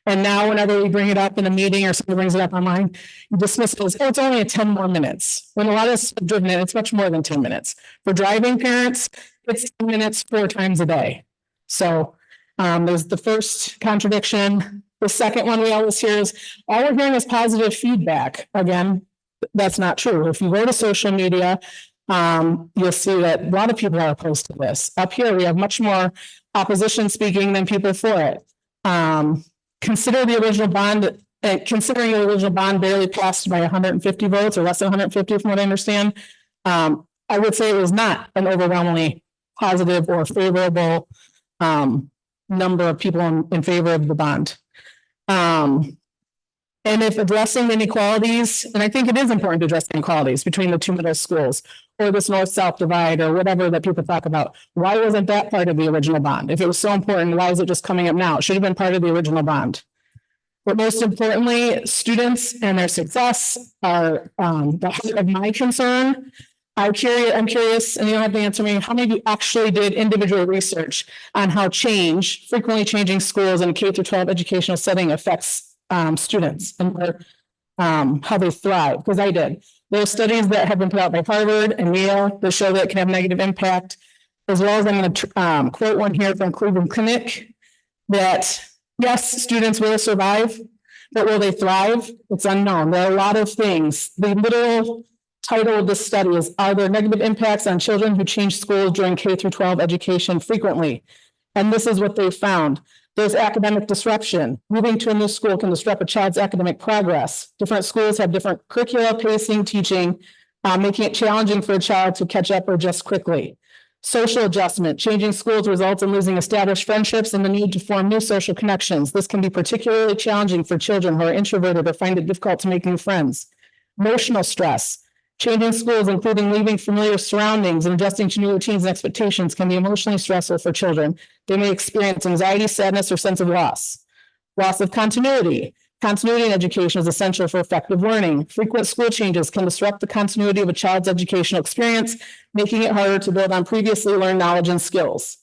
And now whenever we bring it up in a meeting or somebody brings it up online, you dismiss it as, oh, it's only 10 more minutes. When a lot of us have driven it, it's much more than 10 minutes. For driving parents, it's 10 minutes 4 times a day. So there's the first contradiction. The second one we always hear is, all we're hearing is positive feedback. Again, that's not true. If you go to social media, you'll see that a lot of people are opposed to this. Up here, we have much more opposition speaking than people for it. Consider the original bond, considering the original bond barely passed by 150 votes or less than 150, from what I understand. I would say it was not an overwhelmingly positive or favorable number of people in favor of the bond. And if addressing inequalities, and I think it is important to address inequalities between the 2 middle schools or this north-south divide or whatever that people talk about, why wasn't that part of the original bond? If it was so important, why is it just coming up now? It should have been part of the original bond. But most importantly, students and their success are the heart of my concern. I'm curious, and you don't have to answer me, how many of you actually did individual research on how frequently changing schools in a K-12 educational setting affects students and how they thrive? Because I did. There's studies that have been put out by Harvard and Yale that show that it can have negative impact, as well as I'm going to quote one here from Cleveland Clinic that yes, students will survive, but will they thrive? It's unknown. There are a lot of things. The literal title of this study is, are there negative impacts on children who change schools during K-12 education frequently? And this is what they found. There's academic disruption. Moving to a new school can disrupt a child's academic progress. Different schools have different curricula, pacing, teaching, making it challenging for a child to catch up or adjust quickly. Social adjustment. Changing schools results in losing established friendships and the need to form new social connections. This can be particularly challenging for children who are introverted or find it difficult to make new friends. Emotional stress. Changing schools, including leaving familiar surroundings and adjusting to new routines and expectations, can be emotionally stressful for children. They may experience anxiety, sadness, or sense of loss. Loss of continuity. Continuity in education is essential for effective learning. Frequent school changes can disrupt the continuity of a child's educational experience, making it harder to build on previously learned knowledge and skills.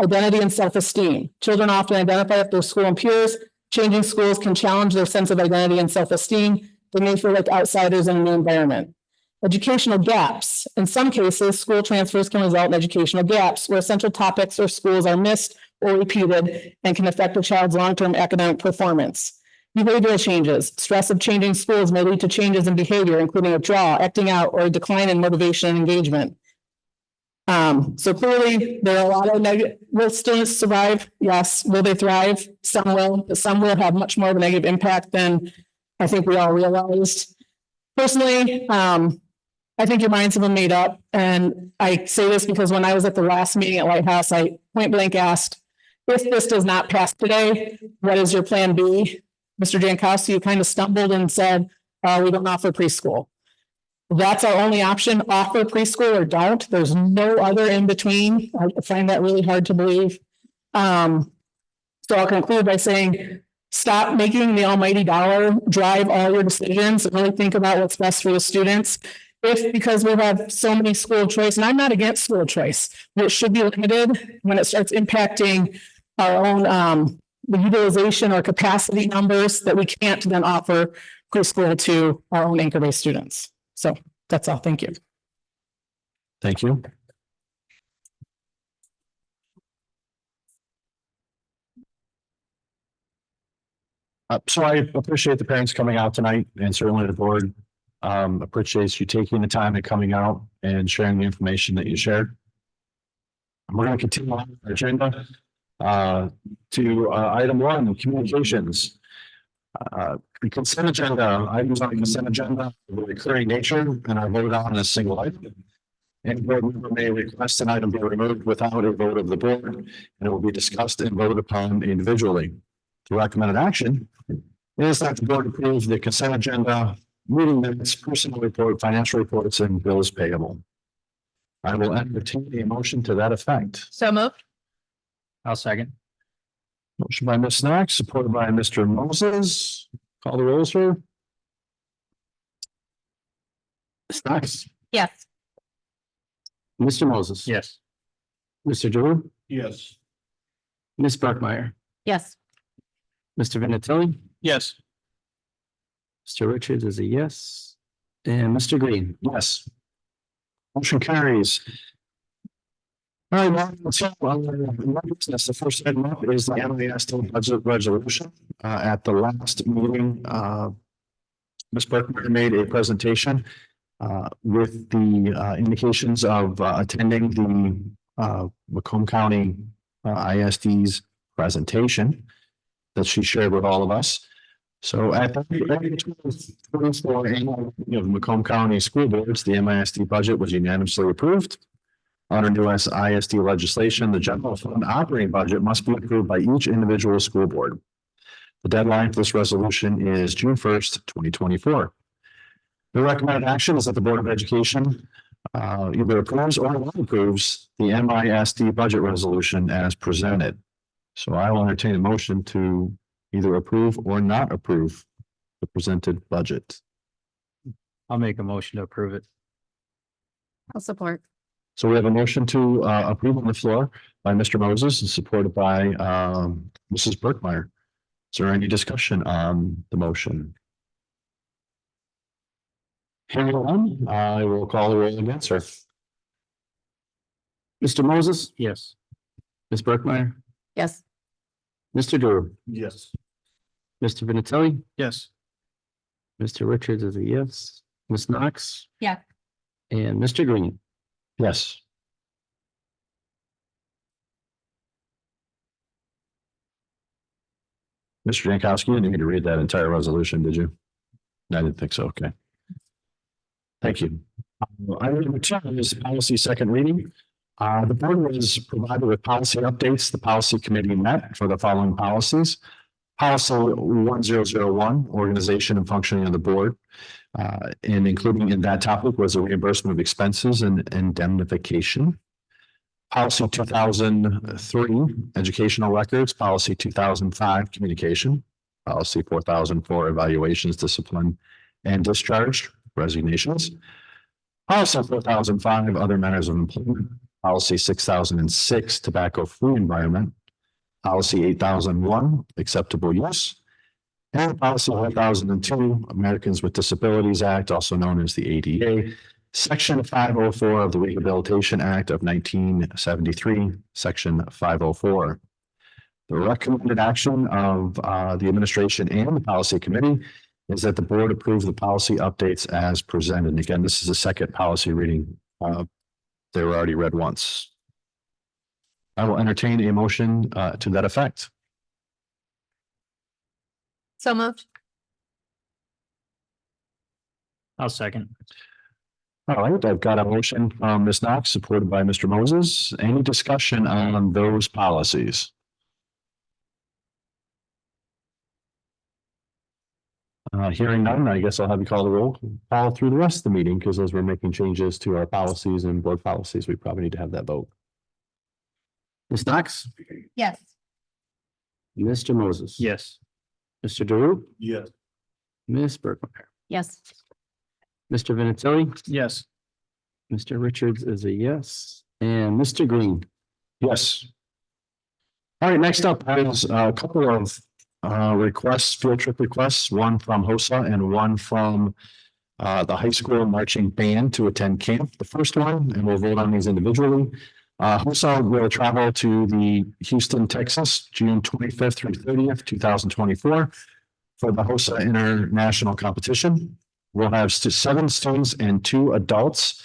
Identity and self-esteem. Children often identify with their school and peers. Changing schools can challenge their sense of identity and self-esteem. They may feel like outsiders in a new environment. Educational gaps. In some cases, school transfers can result in educational gaps where essential topics or schools are missed or repeated and can affect a child's long-term academic performance. Behavioral changes. Stress of changing schools may lead to changes in behavior, including withdrawal, acting out, or a decline in motivation and engagement. So clearly, there are a lot of negative. Will students survive? Yes. Will they thrive? Some will, but some will have much more of a negative impact than I think we all realized. Personally, I think your minds have been made up. And I say this because when I was at the last meeting at Lighthouse, I point blank asked, if this does not pass today, what is your plan B? Mr. Jankowski, you kind of stumbled and said, we don't offer preschool. That's our only option, offer preschool or don't. There's no other in between. I find that really hard to believe. So I'll conclude by saying, stop making the almighty dollar drive all your decisions and really think about what's best for the students. If, because we have so many school choice, and I'm not against school choice, but it should be limited when it starts impacting our own the utilization or capacity numbers that we can't then offer preschool to our own anchor-based students. So that's all. Thank you. Thank you. So I appreciate the parents coming out tonight, and certainly the board appreciates you taking the time and coming out and sharing the information that you shared. And we're going to continue on our agenda to item 1, communications. The consent agenda, items on the consent agenda of a recurring nature and are voted on as a single item. Any board member may request an item be removed without a vote of the board, and it will be discussed and voted upon individually. The recommended action is that the board approve the consent agenda, meeting minutes, personal report, financial reports, and bills payable. I will entertain a motion to that effect. So moved. I'll second. Motion by Ms. Knox, supported by Mr. Moses. Call the roll, sir. Ms. Knox. Yes. Mr. Moses. Yes. Mr. Drew. Yes. Ms. Brockmeyer. Yes. Mr. Vinatieri. Yes. Mr. Richards is a yes. And Mr. Green. Yes. Motion carries. All right, now, that's the first item up is the MASD budget resolution. At the last meeting, Ms. Berkman made a presentation with the indications of attending the Macomb County ISD's presentation that she shared with all of us. So at the 24th annual meeting of Macomb County School Boards, the MISD budget was unanimously approved. Under new ISD legislation, the general fund operating budget must be approved by each individual school board. The deadline for this resolution is June 1st, 2024. The recommended action is that the Board of Education either approves or not approves the MISD budget resolution as presented. So I will entertain a motion to either approve or not approve the presented budget. I'll make a motion to approve it. I'll support. So we have a motion to approve on the floor by Mr. Moses and supported by Mrs. Berkmeyer. Is there any discussion on the motion? Hearing none, I will call the roll again, sir. Mr. Moses? Yes. Ms. Berkmeyer? Yes. Mr. Drew? Yes. Mr. Vinatelli? Yes. Mr. Richards is a yes. Ms. Knox? Yeah. And Mr. Green? Yes. Mr. Jankowski, you didn't need to read that entire resolution, did you? I didn't think so. Okay. Thank you. Item number 2 is policy second reading. The board was provided with policy updates. The policy committee met for the following policies. Policy 1001, organization and functioning of the board. And including in that topic was a reimbursement of expenses and indemnification. Policy 2003, educational records. Policy 2005, communication. Policy 4004, evaluations, discipline, and discharge, resignations. Policy 4005, other matters of employment. Policy 6006, tobacco-free environment. Policy 8001, acceptable use. And policy 1002, Americans with Disabilities Act, also known as the ADA. Section 504 of the Rehabilitation Act of 1973, Section 504. The recommended action of the administration and the policy committee is that the board approve the policy updates as presented. And again, this is the second policy reading. They were already read once. I will entertain a motion to that effect. So moved. I'll second. All right, I've got a motion from Ms. Knox, supported by Mr. Moses. Any discussion on those policies? Hearing none, I guess I'll have you call the roll, follow through the rest of the meeting, because as we're making changes to our policies and board policies, we probably need to have that vote. Ms. Knox? Yes. Mr. Moses? Yes. Mr. Drew? Yes. Ms. Berkmeyer? Yes. Mr. Vinatelli? Yes. Mr. Richards is a yes. And Mr. Green? Yes. All right, next up is a couple of requests, field trip requests, one from HOSA and one from the high school marching band to attend camp. The first one, and we'll vote on these individually. HOSA will travel to the Houston, Texas, June 25th through 30th, 2024 for the HOSA International Competition. We'll have 7 students and 2 adults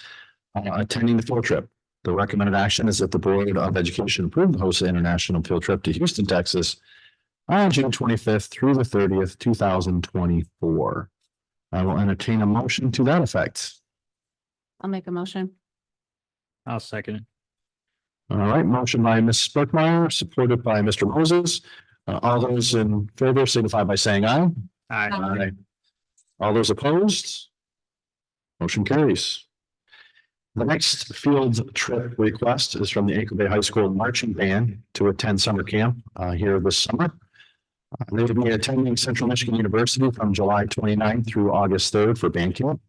attending the field trip. The recommended action is that the Board of Education approve the HOSA International Field Trip to Houston, Texas on June 25th through the 30th, 2024. I will entertain a motion to that effect. I'll make a motion. I'll second it. All right, motion by Ms. Brookmeyer, supported by Mr. Moses. All those in favor signify by saying aye. Aye. All those opposed? Motion carries. The next field trip request is from the Anchor Bay High School Marching Band to attend summer camp here this summer. They will be attending Central Michigan University from July 29th through August 3rd for band camp.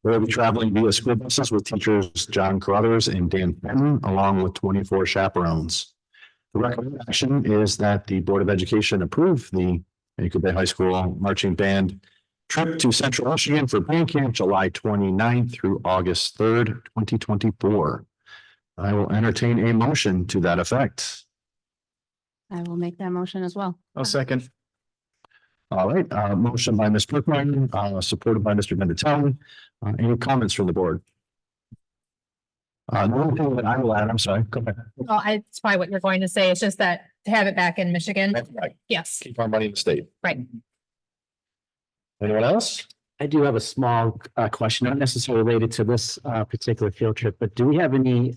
They will be traveling via school buses with teachers John Carruthers and Dan Fenton, along with 24 chaperones. The recommendation is that the Board of Education approve the Anchor Bay High School Marching Band trip to Central Michigan for band camp July 29th through August 3rd, 2024. I will entertain a motion to that effect. I will make that motion as well. I'll second. All right, motion by Ms. Brookmeyer, supported by Mr. Vinatelli. Any comments from the board? The only thing that I will add, I'm sorry, go ahead. Well, it's probably what you're going to say. It's just that to have it back in Michigan. That's right. Yes, Keep our money in the state. right. Anyone else? I do have a small question, not necessarily related to this particular field trip, but do we have any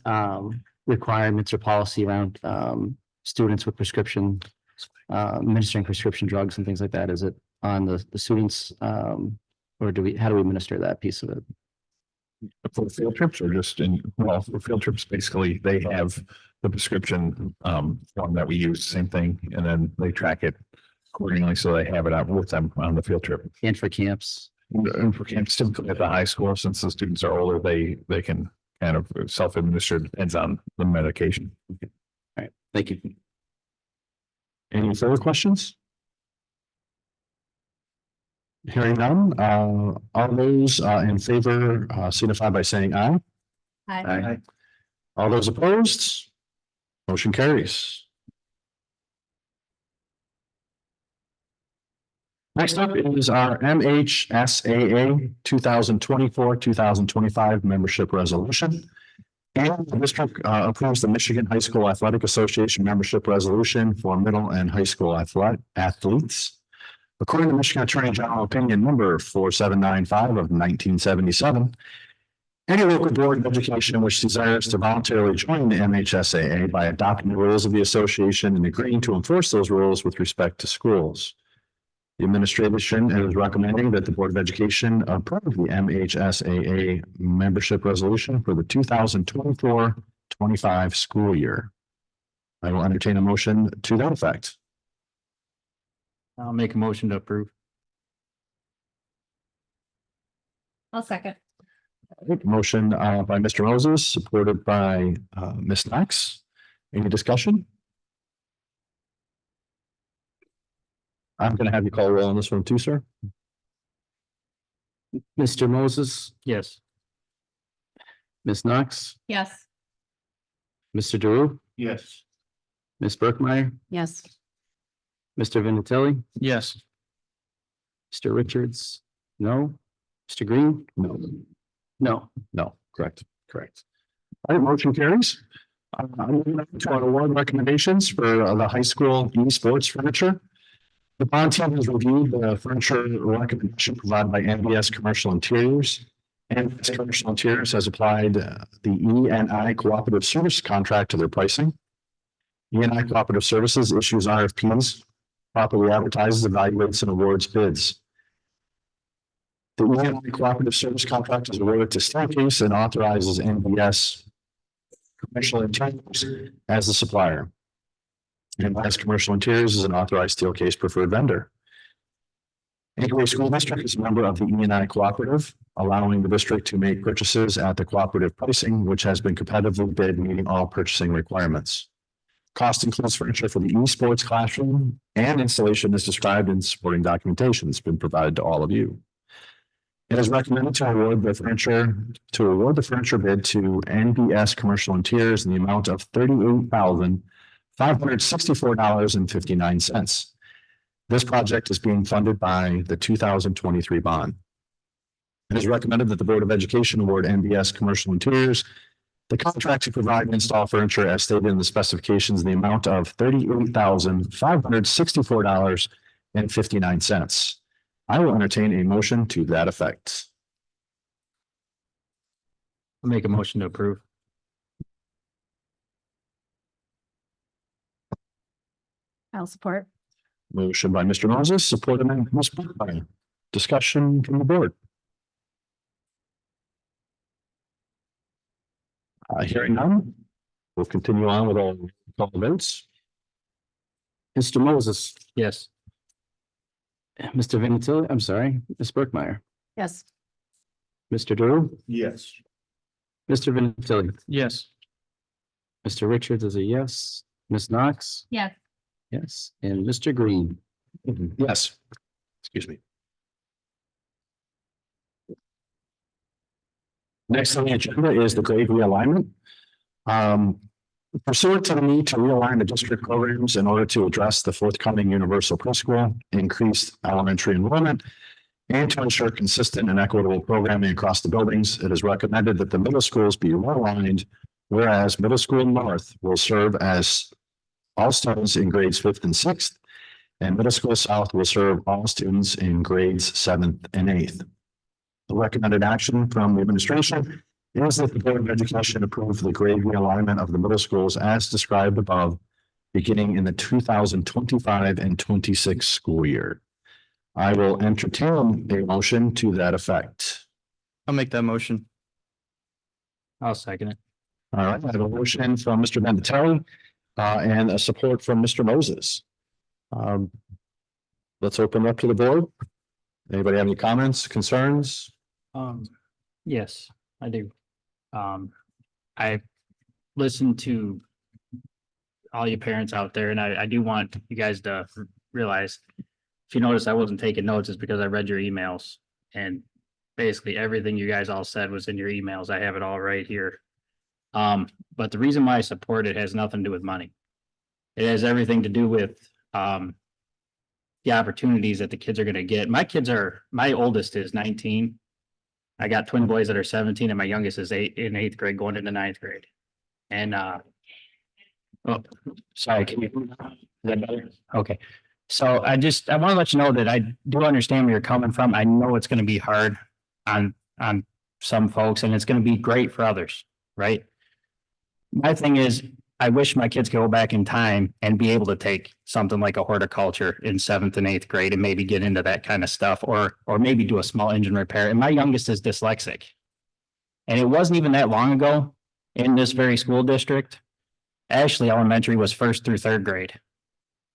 requirements or policy around students with prescription, administering prescription drugs and things like that? Is it on the students or how do we administer that piece of it? For field trips or just for field trips, basically, they have the prescription form that we use, same thing, and then they track it accordingly, so they have it out with them on the field trip. And for camps? And for camps, typically at the high school, since the students are older, they can kind of self-administer, depends on the medication. All right, thank you. Any further questions? Hearing none, all those in favor signify by saying aye. Aye. All those opposed? Motion carries. Next up is our MHSAA 2024-2025 membership resolution. And the district approves the Michigan High School Athletic Association membership resolution for middle and high school athletes. According to Michigan Attorney General Opinion Number 4795 of 1977, any local board of education which desires to voluntarily join the MHSAA by adopting the rules of the association and agreeing to enforce those rules with respect to schools. The administration is recommending that the Board of Education approve the MHSAA membership resolution for the 2024-25 school year. I will entertain a motion to that effect. I'll make a motion to approve. I'll second. Motion by Mr. Moses, supported by Ms. Knox. Any discussion? I'm going to have you call roll on this one too, sir. Mr. Moses, Yes. Ms. Knox, Yes. Mr. Drew, Yes. Ms. Brookmeyer, Yes. Mr. Vinatelli, Yes. Mr. Richards, no, Mr. Green, No. no. No, correct. All right, motion carries. Moving on to our award recommendations for the high school esports furniture. The bond team has reviewed the furniture recommendation provided by NBS Commercial Interiors. NBS Commercial Interiors has applied the ENI Cooperative Service contract to their pricing. ENI Cooperative Services issues RFPs, properly advertises, evaluates, and awards bids. The ENI Cooperative Service contract is awarded to Staircase and authorizes NBS Commercial Interiors as the supplier. NBS Commercial Interiors is an authorized Steelcase preferred vendor. Anchor Bay School District is a member of the ENI Cooperative, allowing the district to make purchases at the cooperative pricing, which has been competitively bid, meeting all purchasing requirements. Cost includes furniture for the esports classroom, and installation is described in supporting documentation that's been provided to all of you. It is recommended to award the furniture bid to NBS Commercial Interiors in the amount of $38,564.59. This project is being funded by the 2023 bond. It is recommended that the Board of Education award NBS Commercial Interiors the contract to provide and install furniture as stated in the specifications in the amount of $38,564.59. I will entertain a motion to that effect. I'll make a motion to approve. I'll support. Motion by Mr. Moses, supported by Ms. Buckmeyer. Discussion from the board. Hearing none, we'll continue on with our call votes. Mr. Moses, Yes. Mr. Vinatieri, I'm sorry, Ms. Brookmeyer, Yes. Mr. Drew, Yes. Mr. Vinatieri, Yes. Mr. Richards is a yes, Ms. Knox, Yes. yes, and Mr. Green. Yes. Excuse me. Next on the agenda is the grade realignment. Pursuant to the need to realign the district programs in order to address the forthcoming universal preschool, increased elementary enrollment, and to ensure consistent and equitable programming across the buildings, it is recommended that the middle schools be realigned, whereas Middle School North will serve as all students in grades 5th and 6th, and Middle School South will serve all students in grades 7th and 8th. The recommended action from the administration is that the Board of Education approve the grade realignment of the middle schools as described above, beginning in the 2025 and 26 school year. I will entertain a motion to that effect. I'll make that motion. I'll second it. All right, I have a motion from Mr. Vinatieri, and a support from Mr. Moses. Let's open up to the board. Anybody have any comments, concerns? Yes, I do. I listened to all you parents out there, and I do want you guys to realize, if you notice, I wasn't taking notes, is because I read your emails, and basically everything you guys all said was in your emails. I have it all right here. But the reason why I support it has nothing to do with money. It has everything to do with, the opportunities that the kids are gonna get. My oldest is 19. I got twin boys that are 17, and my youngest is in 8th grade, going into 9th grade. And, oh, sorry, can you, is that better? Okay. So I want to let you know that I do understand where you're coming from. I know it's gonna be hard on some folks, and it's gonna be great for others, right? My thing is, I wish my kids could go back in time and be able to take something like a horticulture in 7th and 8th grade and maybe get into that kind of stuff, or maybe do a small engine repair. And my youngest is dyslexic. And it wasn't even that long ago in this very school district. Ashley Elementary was 1st through 3rd grade.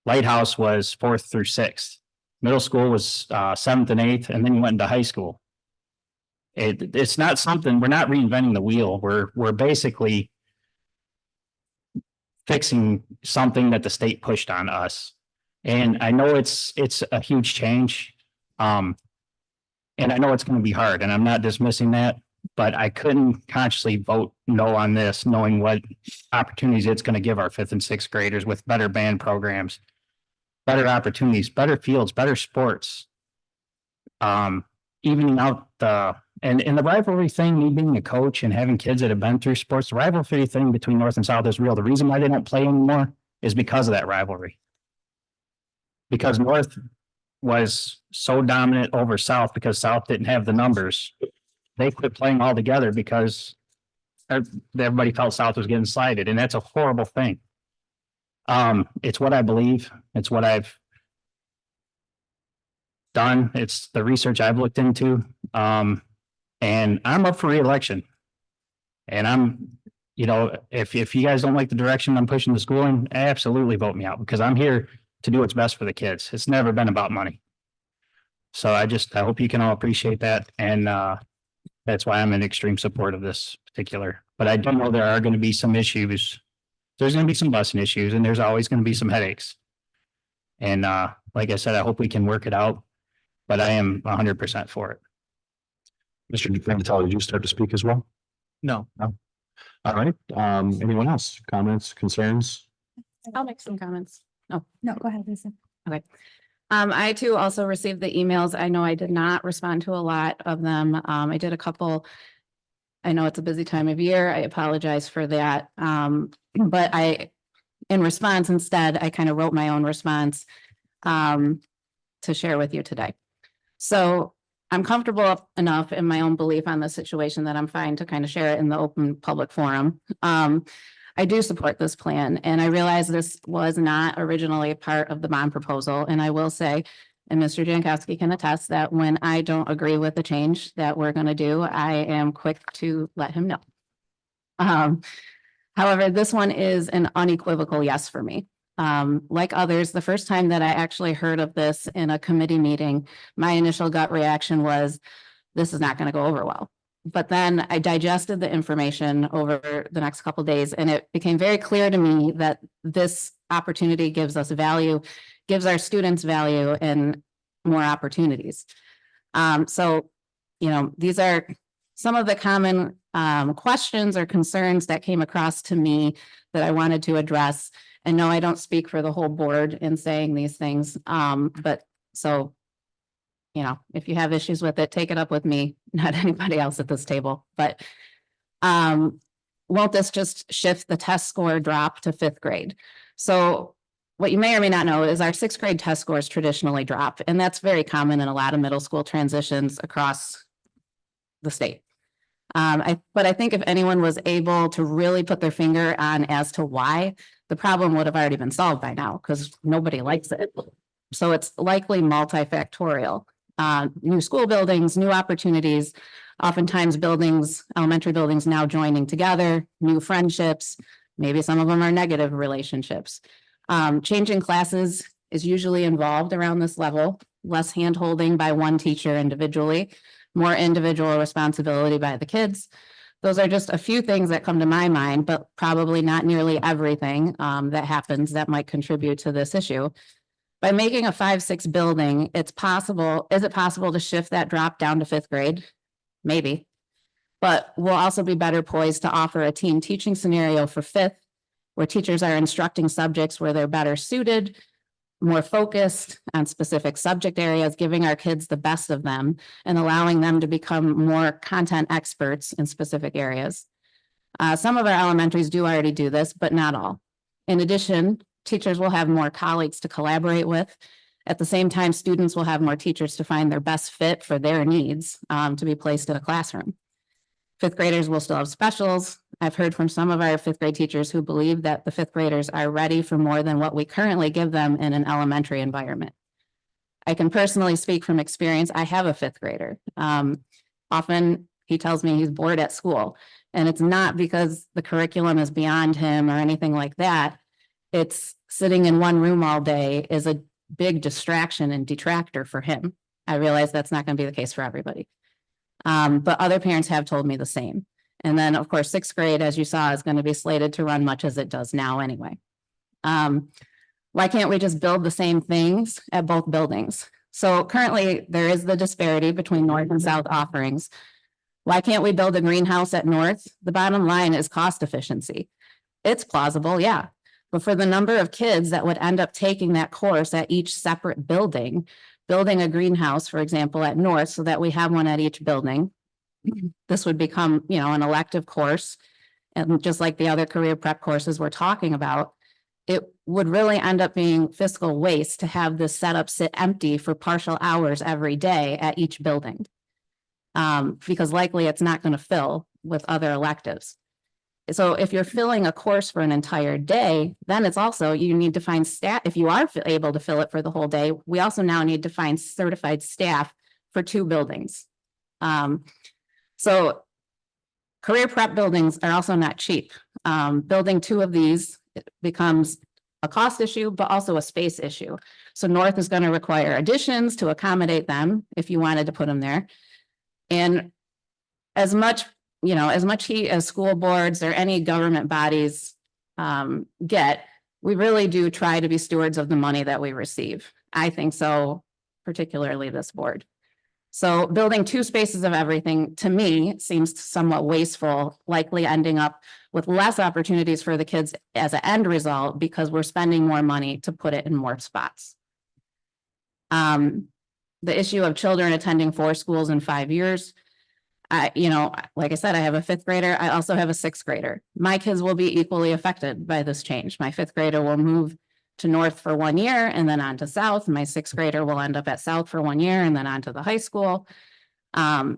Lighthouse was 4th through 6th. Middle school was 7th and 8th, and then you went into high school. It's not something, we're not reinventing the wheel. We're basically fixing something that the state pushed on us. And I know it's a huge change. And I know it's going to be hard, and I'm not dismissing that, but I couldn't consciously vote no on this, knowing what opportunities it's going to give our 5th and 6th graders with better band programs, better opportunities, better fields, better sports. Evening out and the rivalry thing, me being a coach and having kids that have been through sports, the rivalry thing between North and South is real. The reason why they don't play anymore is because of that rivalry. Because North was so dominant over South because South didn't have the numbers. They quit playing altogether because everybody felt South was getting slighted, and that's a horrible thing. It's what I believe. It's what I've done. It's the research I've looked into. And I'm up for reelection. And I'm, if you guys don't like the direction I'm pushing the school in, absolutely vote me out, because I'm here to do what's best for the kids. It's never been about money. So I hope you can all appreciate that. And that's why I'm in extreme support of this particular. But I do know there are going to be some issues. There's going to be some busing issues, and there's always going to be some headaches. And like I said, I hope we can work it out. But I am 100% for it. Mr. Vinatieri, did you start to speak as well? No. No. All right. Anyone else? Comments, concerns? I'll make some comments. No, go ahead, Lisa. Okay. I too also received the emails. I know I did not respond to a lot of them. I did a couple. I know it's a busy time of year. I apologize for that. But in response, instead, I kind of wrote my own response to share with you today. So I'm comfortable enough in my own belief on the situation that I'm fine to kind of share it in the open public forum. I do support this plan, and I realize this was not originally part of the bond proposal, and I will say, and Mr. Jankowski can attest that when I don't agree with the change that we're gonna do, I am quick to let him know. However, this one is an unequivocal yes for me. Like others, the first time that I actually heard of this in a committee meeting, my initial gut reaction was, this is not gonna go over well. But then I digested the information over the next couple of days, and it became very clear to me that this opportunity gives us value, gives our students value and more opportunities. So, you know, these are some of the common questions or concerns that came across to me that I wanted to address. And no, I don't speak for the whole board in saying these things. But so, you know, if you have issues with it, take it up with me, not anybody else at this table. But won't this just shift the test score drop to 5th grade? So what you may or may not know is our 6th grade test scores traditionally drop, and that's very common in a lot of middle school transitions across the state. But I think if anyone was able to really put their finger on as to why, the problem would have already been solved by now, because nobody likes it. So it's likely multifactorial. New school buildings, new opportunities, oftentimes buildings, elementary buildings now joining together, new friendships, maybe some of them are negative relationships. Changing classes is usually involved around this level, less hand-holding by one teacher individually, more individual responsibility by the kids. Those are just a few things that come to my mind, but probably not nearly everything that happens that might contribute to this issue. By making a 5-6 building, it's possible, is it possible to shift that drop down to 5th grade? Maybe. But we'll also be better poised to offer a team teaching scenario for 5th, where teachers are instructing subjects where they're better suited, more focused on specific subject areas, giving our kids the best of them and allowing them to become more content experts in specific areas. Some of our elementaries do already do this, but not all. In addition, teachers will have more colleagues to collaborate with. At the same time, students will have more teachers to find their best fit for their needs to be placed in a classroom. 5th graders will still have specials. I've heard from some of our 5th grade teachers who believe that the 5th graders are ready for more than what we currently give them in an elementary environment. I can personally speak from experience. I have a 5th grader. Often he tells me he's bored at school, and it's not because the curriculum is beyond him or anything like that. It's sitting in one room all day is a big distraction and detractor for him. I realize that's not going to be the case for everybody. But other parents have told me the same. And then, of course, 6th grade, as you saw, is going to be slated to run much as it does now anyway. Why can't we just build the same things at both buildings? So currently, there is the disparity between North and South offerings. Why can't we build a greenhouse at North? The bottom line is cost efficiency. It's plausible, yeah. But for the number of kids that would end up taking that course at each separate building, building a greenhouse, for example, at North, so that we have one at each building, this would become, you know, an elective course. And just like the other career prep courses we're talking about, it would really end up being fiscal waste to have this setup sit empty for partial hours every day at each building. Because likely it's not going to fill with other electives. So if you're filling a course for an entire day, then it's also, you need to find staff. If you are able to fill it for the whole day, we also now need to find certified staff for 2 buildings. So career prep buildings are also not cheap. Building 2 of these becomes a cost issue, but also a space issue. So North is going to require additions to accommodate them if you wanted to put them there. And as much, you know, as much heat as school boards or any government bodies get, we really do try to be stewards of the money that we receive. I think so, particularly this board. So building 2 spaces of everything, to me, seems somewhat wasteful, likely ending up with less opportunities for the kids as an end result because we're spending more money to put it in more spots. The issue of children attending 4 schools in 5 years, you know, like I said, I have a 5th grader. I also have a 6th grader. My kids will be equally affected by this change. My 5th grader will move to North for 1 year and then on to South. My 6th grader will end up at South for 1 year and then on to the high school. I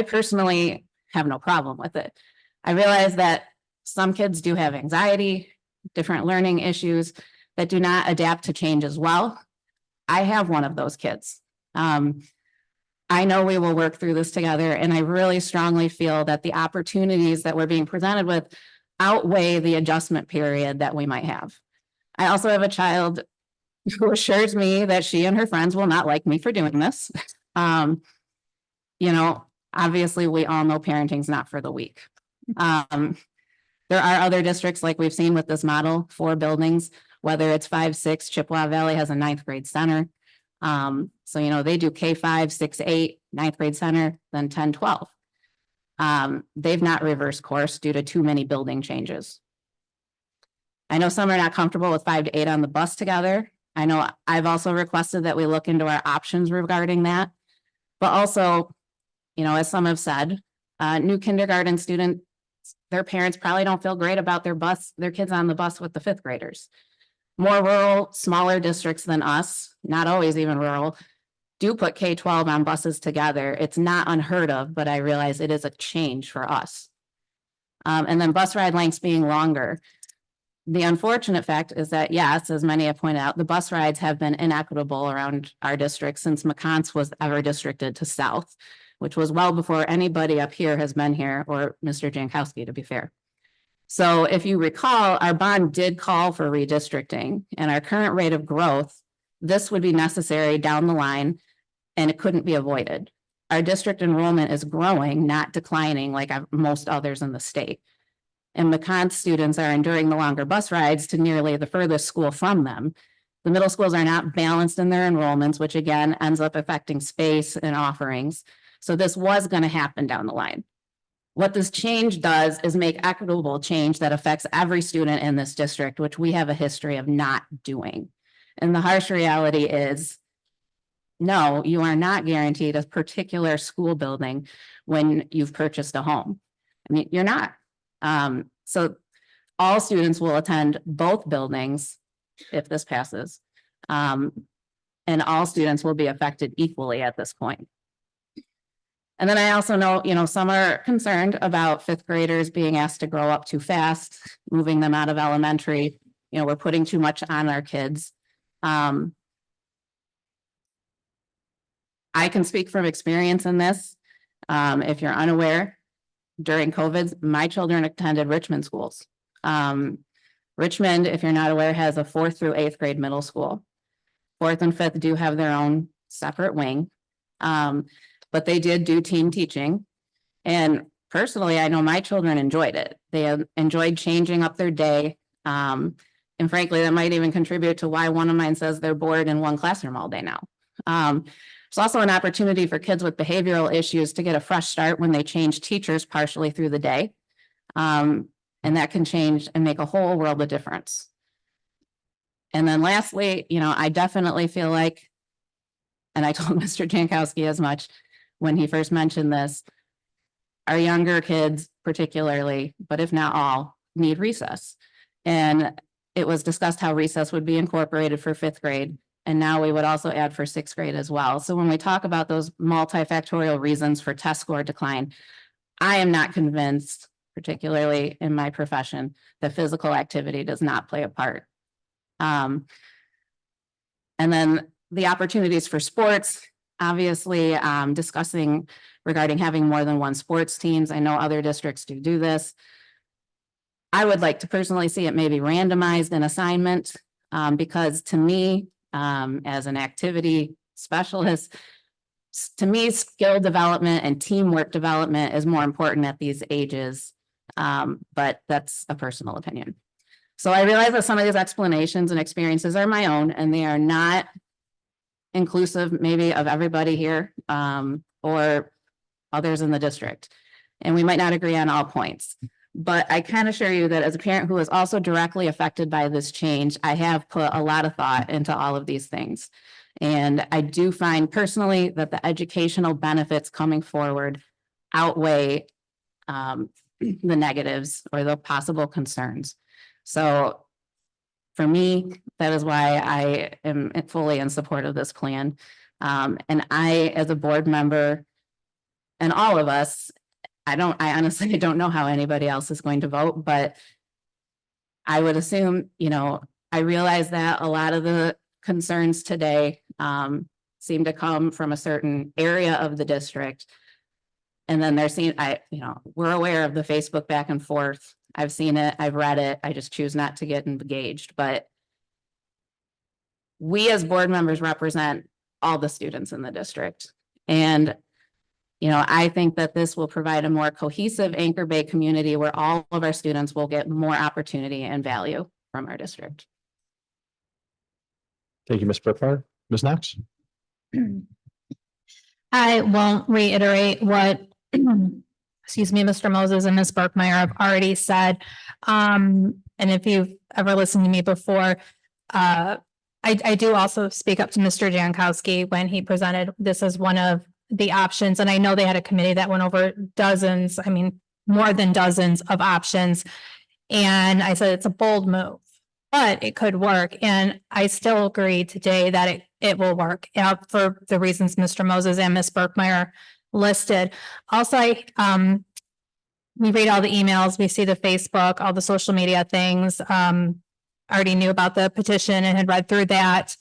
personally have no problem with it. I realize that Some kids do have anxiety, different learning issues that do not adapt to change as well. I have one of those kids. I know we will work through this together, and I really strongly feel that the opportunities that we're being presented with outweigh the adjustment period that we might have. I also have a child who assures me that she and her friends will not like me for doing this. You know, obviously, we all know parenting's not for the weak. There are other districts like we've seen with this model, 4 buildings, whether it's 5, 6, Chippewa Valley has a 9th grade center. So, you know, they do K5, 6, 8, 9th grade center, then 10, 12. They've not reversed course due to too many building changes. I know some are not comfortable with 5 to 8 on the bus together. I know I've also requested that we look into our options regarding that. But also, you know, as some have said, new kindergarten student, their parents probably don't feel great about their kids on the bus with the 5th graders. More rural, smaller districts than us, not always even rural, do put K-12 on buses together. It's not unheard of, but I realize it is a change for us. And then bus ride lengths being longer. The unfortunate fact is that, yes, as many have pointed out, the bus rides have been inequitable around our district since McCants was ever districted to south, which was well before anybody up here has been here, or Mr. Jankowski, to be fair. So if you recall, our bond did call for redistricting, and our current rate of growth, this would be necessary down the line, and it couldn't be avoided. Our district enrollment is growing, not declining like most others in the state. And McCants students are enduring the longer bus rides to nearly the furthest school from them. The middle schools are not balanced in their enrollments, which again ends up affecting space and offerings. So this was going to happen down the line. What this change does is make equitable change that affects every student in this district, which we have a history of not doing. And the harsh reality is, no, you are not guaranteed a particular school building when you've purchased a home. I mean, you're not. So all students will attend both buildings if this passes. And all students will be affected equally at this point. And then I also know, you know, some are concerned about 5th graders being asked to grow up too fast, moving them out of elementary. You know, we're putting too much on our kids. I can speak from experience in this. If you're unaware, during COVID, my children attended Richmond schools. Richmond, if you're not aware, has a 4th through 8th grade middle school. 4th and 5th do have their own separate wing. But they did do team teaching. And personally, I know my children enjoyed it. They enjoyed changing up their day. And frankly, that might even contribute to why one of mine says they're bored in one classroom all day now. It's also an opportunity for kids with behavioral issues to get a fresh start when they change teachers partially through the day. And that can change and make a whole world of difference. And then lastly, you know, I definitely feel like, and I told Mr. Jankowski as much when he first mentioned this, our younger kids particularly, but if not all, need recess. And it was discussed how recess would be incorporated for 5th grade. And now we would also add for 6th grade as well. So when we talk about those multifactorial reasons for test score decline, I am not convinced, particularly in my profession, that physical activity does not play a part. And then the opportunities for sports, obviously discussing regarding having more than one sports teams. I know other districts do this. I would like to personally see it maybe randomized in assignment because to me, as an activity specialist, to me, skill development and teamwork development is more important at these ages. But that's a personal opinion. So I realize that some of these explanations and experiences are my own, and they are not inclusive maybe of everybody here or others in the district. And we might not agree on all points. But I can assure you that as a parent who is also directly affected by this change, I have put a lot of thought into all of these things. And I do find personally that the educational benefits coming forward outweigh the negatives or the possible concerns. So for me, that is why I am fully in support of this plan. And I, as a board member, and all of us, I honestly don't know how anybody else is going to vote, but I would assume, I realize that a lot of the concerns today seem to come from a certain area of the district. And then they're seeing, we're aware of the Facebook back and forth. I've seen it, I've read it. I just choose not to get engaged, but we as board members represent all the students in the district. And, I think that this will provide a more cohesive Anchor Bay community where all of our students will get more opportunity and value from our district. Thank you, Ms. Burkhardt. Ms. Knox? I won't reiterate what, excuse me, Mr. Moses and Ms. Burkmeyer have already said. And if you've ever listened to me before, I do also speak up to Mr. Jankowski when he presented this as one of the options. And I know they had a committee that went over dozens, more than dozens of options. And I said, it's a bold move, but it could work. And I still agree today that it will work for the reasons Mr. Moses and Ms. Burkmeyer listed. Also, we read all the emails, we see the Facebook, all the social media things. Already knew about the petition and had read through that.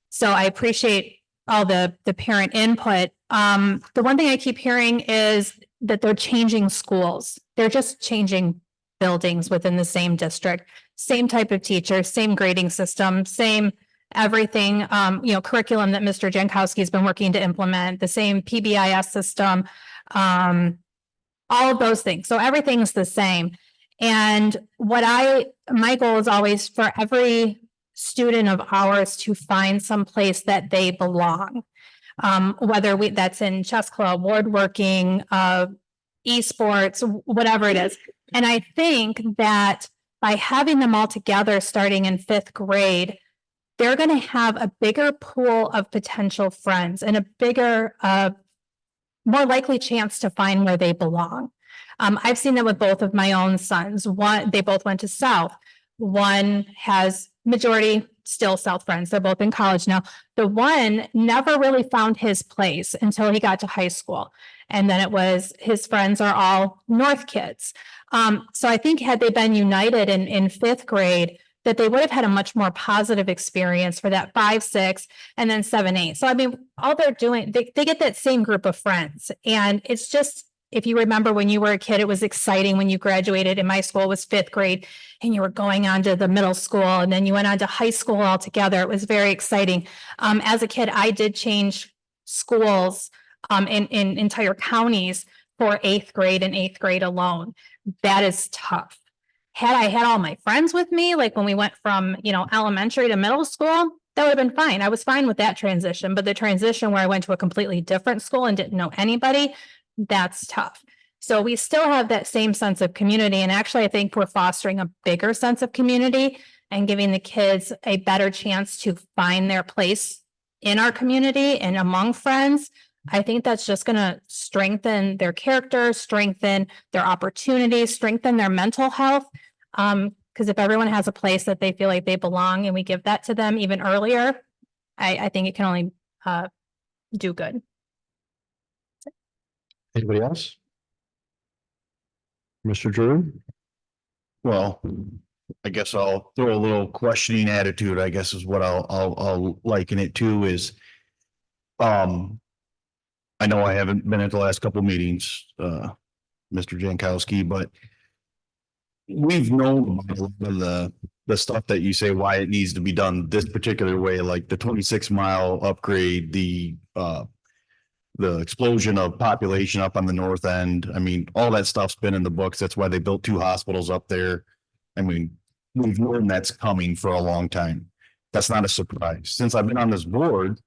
So I appreciate all the parent input. The one thing I keep hearing is that they're changing schools. They're just changing buildings within the same district, same type of teacher, same grading system, same everything, curriculum that Mr. Jankowski has been working to implement, the same PBIS system, all of those things. So everything's the same. And my goal is always for every student of ours to find some place that they belong. Whether that's in chess club, woodworking, esports, whatever it is. And I think that by having them all together starting in 5th grade, they're going to have a bigger pool of potential friends and a bigger, more likely chance to find where they belong. I've seen that with both of my own sons. They both went to South. One has majority still South friends. They're both in college now. The one never really found his place until he got to high school. And then it was his friends are all North kids. So I think had they been united in 5th grade, that they would have had a much more positive experience for that 5, 6, and then 7, 8. So all they're doing, they get that same group of friends. And it's just, if you remember when you were a kid, it was exciting when you graduated. In my school, it was 5th grade and you were going on to the middle school and then you went on to high school altogether. It was very exciting. As a kid, I did change schools in entire counties for 8th grade and 8th grade alone. That is tough. Had I had all my friends with me, like when we went from, elementary to middle school, that would have been fine. I was fine with that transition, but the transition where I went to a completely different school and didn't know anybody, that's tough. So we still have that same sense of community. And actually, I think we're fostering a bigger sense of community and giving the kids a better chance to find their place in our community and among friends. I think that's just going to strengthen their character, strengthen their opportunities, strengthen their mental health. Because if everyone has a place that they feel like they belong and we give that to them even earlier, I think it can only do good. Anybody else? Mr. Drew? Well, I guess I'll throw a little questioning attitude, I guess is what I'll liken it to is, I know I haven't been at the last couple meetings, Mr. Jankowski, but we've known about a lot of the stuff that you say, why it needs to be done this particular way, like the 26-mile upgrade, the explosion of population up on the north end. All that stuff's been in the books. That's why they built 2 hospitals up there. We've known that's coming for a long time. That's not a surprise. Since I've been on this board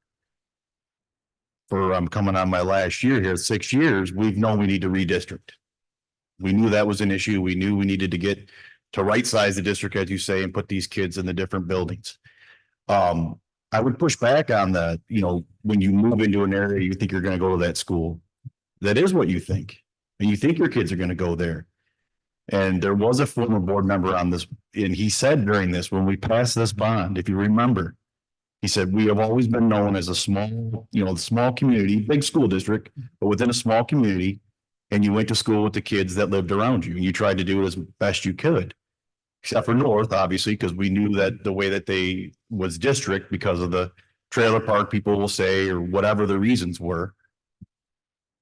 I'm coming on my last year here, 6 years, we've known we need to redistrict. We knew that was an issue. We knew we needed to get to right size the district, as you say, and put these kids in the different buildings. I would push back on the, when you move into an area, you think you're going to go to that school. That is what you think. And you think your kids are going to go there. And there was a former board member on this, and he said during this, when we passed this bond, if you remember, he said, we have always been known as a small, small community, big school district, but within a small community. and you went to school with the kids that lived around you, and you tried to do it as best you could. Except for North, obviously, because we knew that the way that they was district because of the trailer park, people will say, or whatever the reasons were.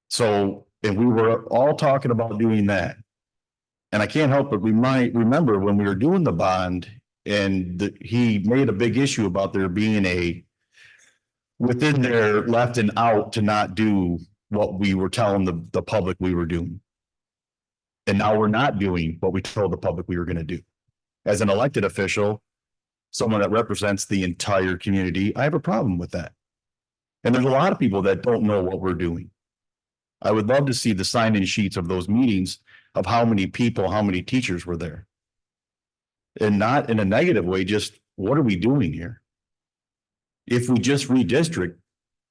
So, and we were all talking about doing that. And I can't help but remember when we were doing the bond and he made a big issue about there being a within their left and out to not do what we were telling the public we were doing. And now we're not doing what we told the public we were going to do. As an elected official, someone that represents the entire community, I have a problem with that. And there's a lot of people that don't know what we're doing. I would love to see the sign-in sheets of those meetings of how many people, how many teachers were there. And not in a negative way, just what are we doing here? If we just redistrict,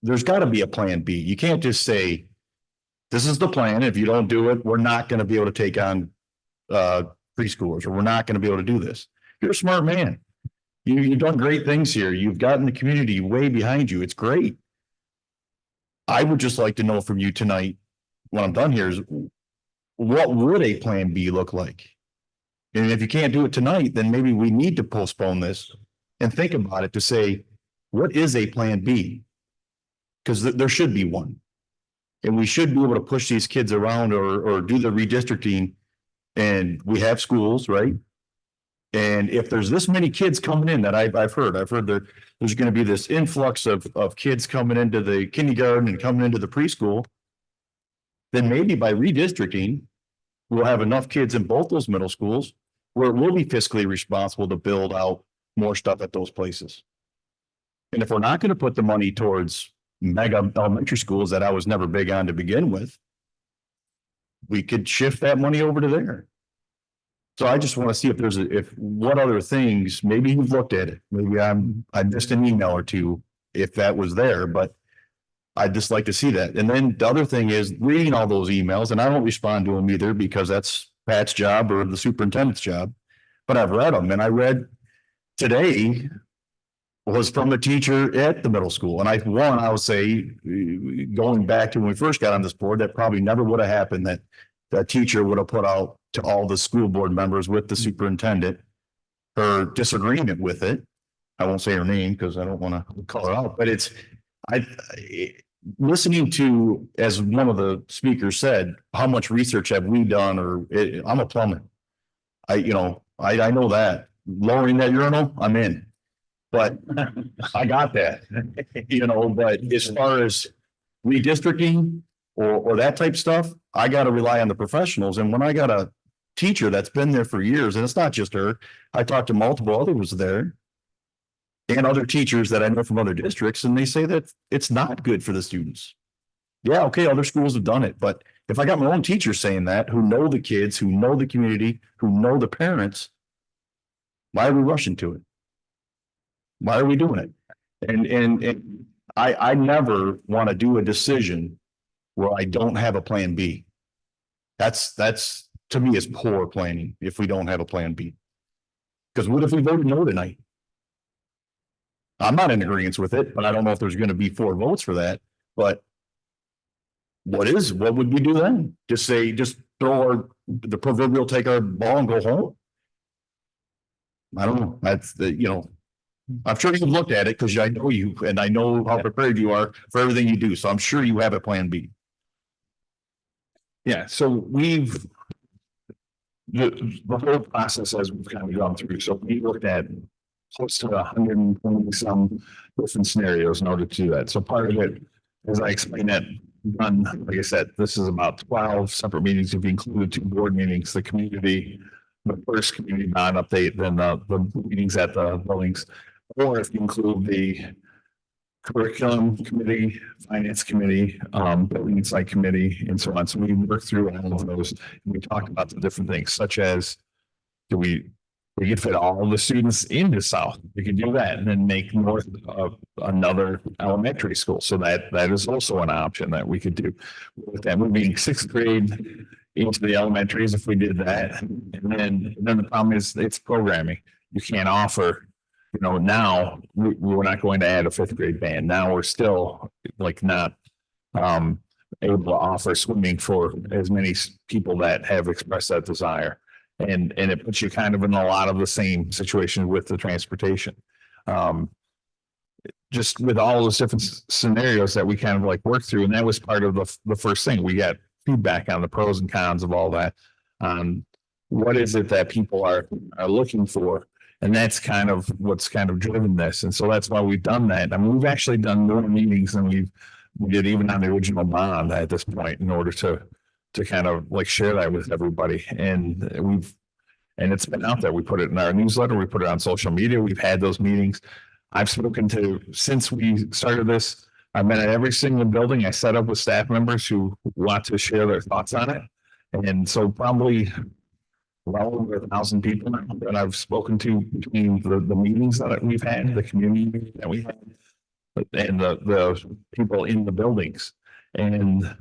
there's got to be a plan B. You can't just say, this is the plan. If you don't do it, we're not going to be able to take on preschoolers, or we're not going to be able to do this. You're a smart man. You've done great things here. You've gotten the community way behind you. It's great. I would just like to know from you tonight, when I'm done here, is what would a plan B look like? And if you can't do it tonight, then maybe we need to postpone this and think about it to say, what is a plan B? Because there should be one. And we should be able to push these kids around or do the redistricting. And we have schools, right? And if there's this many kids coming in that I've heard that there's going to be this influx of kids coming into the kindergarten and coming into the preschool, then maybe by redistricting, we'll have enough kids in both those middle schools where it will be fiscally responsible to build out more stuff at those places. And if we're not going to put the money towards mega elementary schools that I was never big on to begin with, we could shift that money over to there. So I just want to see if what other things, maybe you've looked at it. Maybe I missed an email or two if that was there, but I'd just like to see that. And then the other thing is reading all those emails, and I don't respond to them either because that's Pat's job or the superintendent's job, but I've read them. And I read today was from a teacher at the middle school. And I would say, going back to when we first got on this board, that probably never would have happened, that that teacher would have put out to all the school board members with the superintendent her disagreement with it. I won't say her name because I don't want to call her out, but listening to, as one of the speakers said, how much research have we done? I'm a plumber. I know that. Lowering that urinal, I'm in. But I got that, but as far as redistricting or that type stuff, I got to rely on the professionals. And when I got a teacher that's been there for years, and it's not just her, I talked to multiple others there and other teachers that I know from other districts, and they say that it's not good for the students. Yeah, okay, other schools have done it, but if I got my own teachers saying that, who know the kids, who know the community, who know the parents, why are we rushing to it? Why are we doing it? And I never want to do a decision where I don't have a plan B. That's to me is poor planning if we don't have a plan B. Because what if we voted no tonight? I'm not in agreement with it, but I don't know if there's going to be 4 votes for that. But what would we do then? Just throw the proverbial, take our ball and go home? I don't know. That's I'm sure you've looked at it because I know you and I know how prepared you are for everything you do. So I'm sure you have a plan B. Yeah, so the whole process as we've kind of gone through. So we looked at close to 120 some different scenarios in order to do that. So part of it, as I explained that, like I said, this is about 12 separate meetings. If you include 2 board meetings, the first community bond update, then the meetings at the buildings, or if you include the curriculum committee, finance committee, building and site committee, and so on. So we worked through all of those, and we talked about the different things, such as we could fit all the students into South. We could do that and then make North another elementary school. So that is also an option that we could do with that, moving 6th grade into the elementaries if we did that. And then the problem is it's programming. You can't offer, now we're not going to add a 5th grade band. Now we're still like not able to offer swimming for as many people that have expressed that desire. And it puts you kind of in a lot of the same situation with the transportation. Just with all those different scenarios that we kind of like worked through. And that was part of the first thing. We got feedback on the pros and cons of all that. What is it that people are looking for? And that's kind of what's kind of driven this. And so that's why we've done that. I mean, we've actually done more meetings than we did even on the original bond at this point in order to kind of like share that with everybody. And it's been out there. We put it in our newsletter. We put it on social media. We've had those meetings. I've spoken to, since we started this, I've been at every single building. I set up with staff members who want to share their thoughts on it. And so probably well over 1,000 people now that I've spoken to between the meetings that we've had, the community meetings that we had, and the people in the buildings. And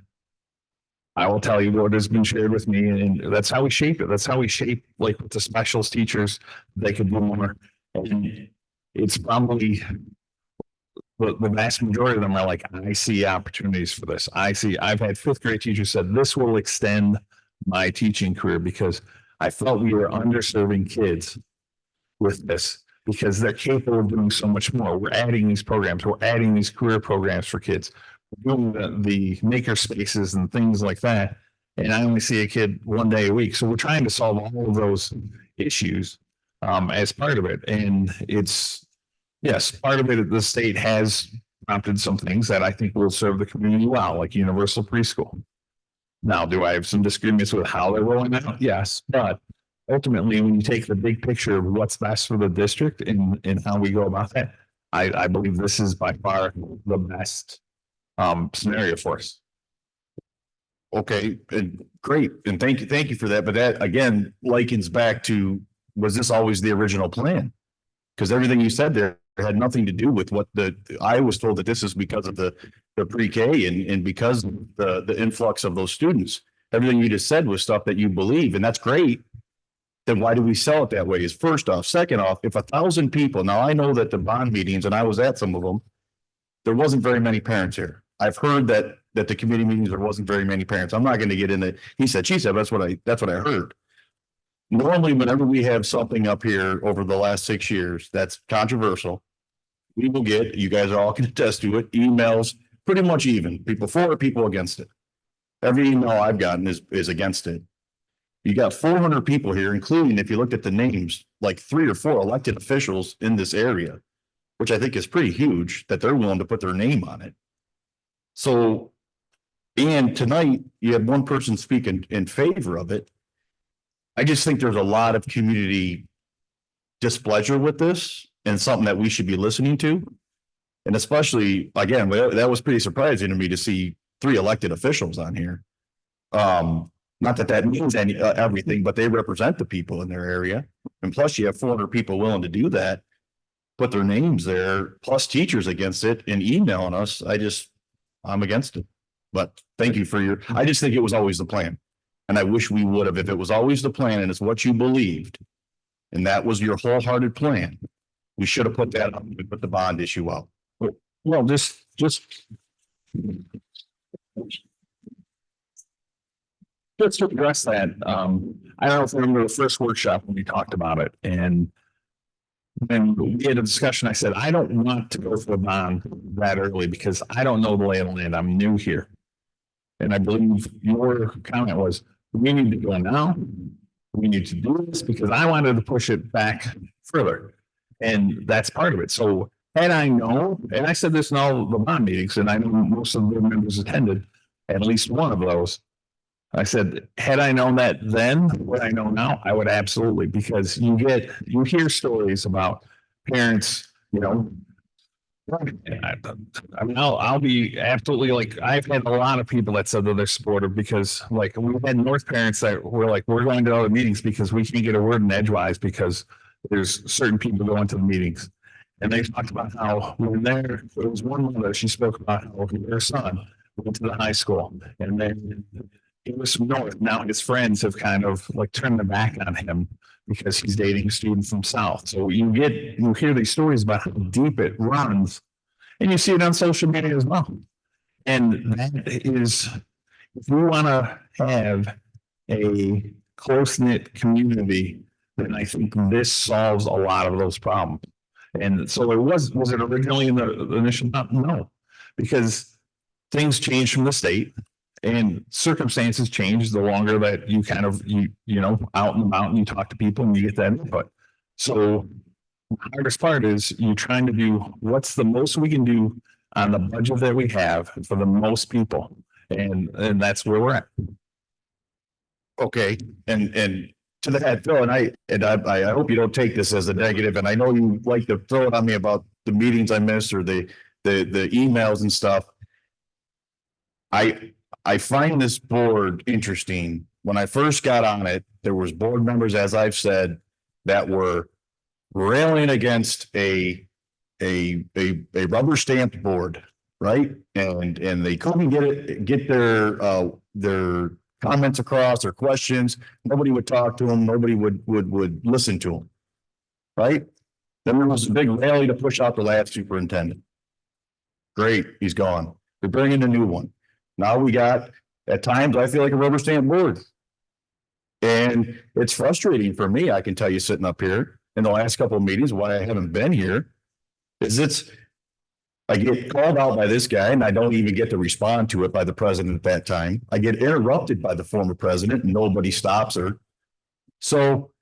I will tell you what has been shared with me, and that's how we shape it. That's how we shape, like with the specials teachers, they could do more. And it's probably the vast majority of them are like, I see opportunities for this. I've had fifth grade teachers said, this will extend my teaching career because I felt we were underserving kids with this because they're capable of doing so much more. We're adding these programs. We're adding these career programs for kids. We're doing the maker spaces and things like that. And I only see a kid one day a week. So we're trying to solve all of those issues as part of it. And it's, yes, part of it, the state has prompted some things that I think will serve the community well, like universal preschool. Now, do I have some disagreements with how they're rolling out? Yes, but ultimately, when you take the big picture of what's best for the district and how we go about that, I believe this is by far the best scenario for us. Okay, and great, and thank you for that. But that again likens back to, was this always the original plan? Because everything you said there had nothing to do with what I was told that this is because of the pre-K and because of the influx of those students. Everything you just said was stuff that you believe, and that's great. Then why do we sell it that way? Is first off. Second off, if 1,000 people, now I know that the bond meetings, and I was at some of them, there wasn't very many parents here. I've heard that the committee meetings, there wasn't very many parents. I'm not going to get into, he said, she said, that's what I heard. Normally, whenever we have something up here over the last 6 years that's controversial, we will get, you guys all can attest to it, emails pretty much even, people for it, people against it. Every email I've gotten is against it. You got 400 people here, including, if you looked at the names, like 3 or 4 elected officials in this area, which I think is pretty huge that they're willing to put their name on it. So, and tonight you had one person speak in favor of it. I just think there's a lot of community displeasure with this and something that we should be listening to. And especially, again, that was pretty surprising to me to see 3 elected officials on here. Not that means everything, but they represent the people in their area. And plus you have 400 people willing to do that, put their names there, plus teachers against it and emailing us. I'm against it. But thank you for I just think it was always the plan. And I wish we would have, if it was always the plan and it's what you believed, and that was your wholehearted plan, we should have put that up. We put the bond issue out. Well, just to address that, I don't remember the first workshop when we talked about it, and when we had a discussion, I said, I don't want to go for a bond that early because I don't know the lay of the land. I'm new here. And I believe your comment was, we need to go now. We need to do this because I wanted to push it back further. And that's part of it. So had I known, and I said this in all the bond meetings, and I know most of the members attended at least one of those. I said, had I known that then, what I know now, I would absolutely, because you hear stories about parents, you know, I mean, I'll be absolutely like, I've had a lot of people that said that they're supportive because like we had North parents that were like, we're going to other meetings because we can't get a word in edgewise because there's certain people going to the meetings. And they talked about how when there was one mother, she spoke about how her son went to the high school and then he was from North. Now his friends have kind of like turned their back on him because he's dating a student from South. So you hear these stories about how deep it runs, and you see it on social media as well. And that is, if we want to have a close-knit community, then I think this solves a lot of those problems. And so was it originally in the initial? No, because things change from the state and circumstances change the longer that you kind of, you know, out and about and you talk to people and you get that input. So the hardest part is you're trying to do what's the most we can do on the budget that we have for the most people. And that's where we're at. Okay, and to that, Phil, and I hope you don't take this as a negative, and I know you like to throw it on me about the meetings I missed or the emails and stuff. I find this board interesting. When I first got on it, there was board members, as I've said, that were railing against a rubber stamped board, right? And they couldn't get their comments across or questions. Nobody would talk to them. Nobody would listen to them. Right? Then there was a big rally to push out the last superintendent. Great, he's gone. We're bringing a new one. Now we got, at times, I feel like a rubber stamp board. And it's frustrating for me, I can tell you, sitting up here in the last couple of meetings, why I haven't been here, is I get called out by this guy and I don't even get to respond to it by the president at that time. I get interrupted by the former president and nobody stops her. So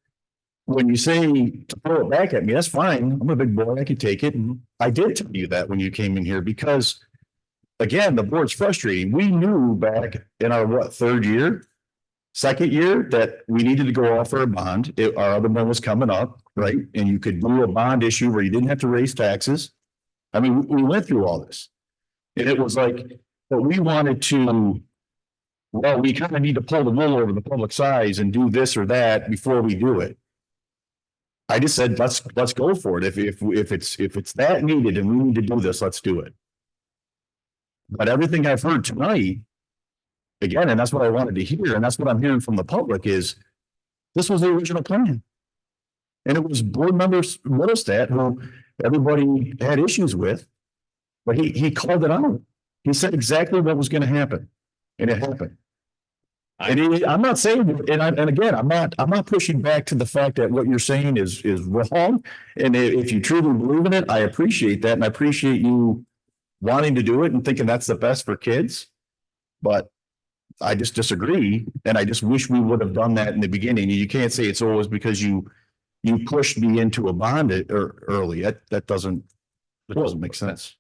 when you say to throw it back at me, that's fine. I'm a big boy. I can take it. And I did tell you that when you came in here because, again, the board's frustrating. We knew back in our second year, that we needed to go off for a bond. Our other one was coming up, right? And you could do a bond issue where you didn't have to raise taxes. I mean, we went through all this. And it was like, but we wanted to, well, we kind of need to pull the wool over the public's eyes and do this or that before we do it. I just said, let's go for it. If it's that needed and we need to do this, let's do it. But everything I've heard tonight, again, and that's what I wanted to hear, and that's what I'm hearing from the public is this was the original plan. And it was board members, Middlestat, who everybody had issues with, but he called it out. He said exactly what was going to happen, and it happened. And I'm not saying, and again, I'm not pushing back to the fact that what you're saying is wrong. And if you truly believe in it, I appreciate that, and I appreciate you wanting to do it and thinking that's the best for kids. But I just disagree, and I just wish we would have done that in the beginning. You can't say it's always because you pushed me into a bond early. That doesn't make sense.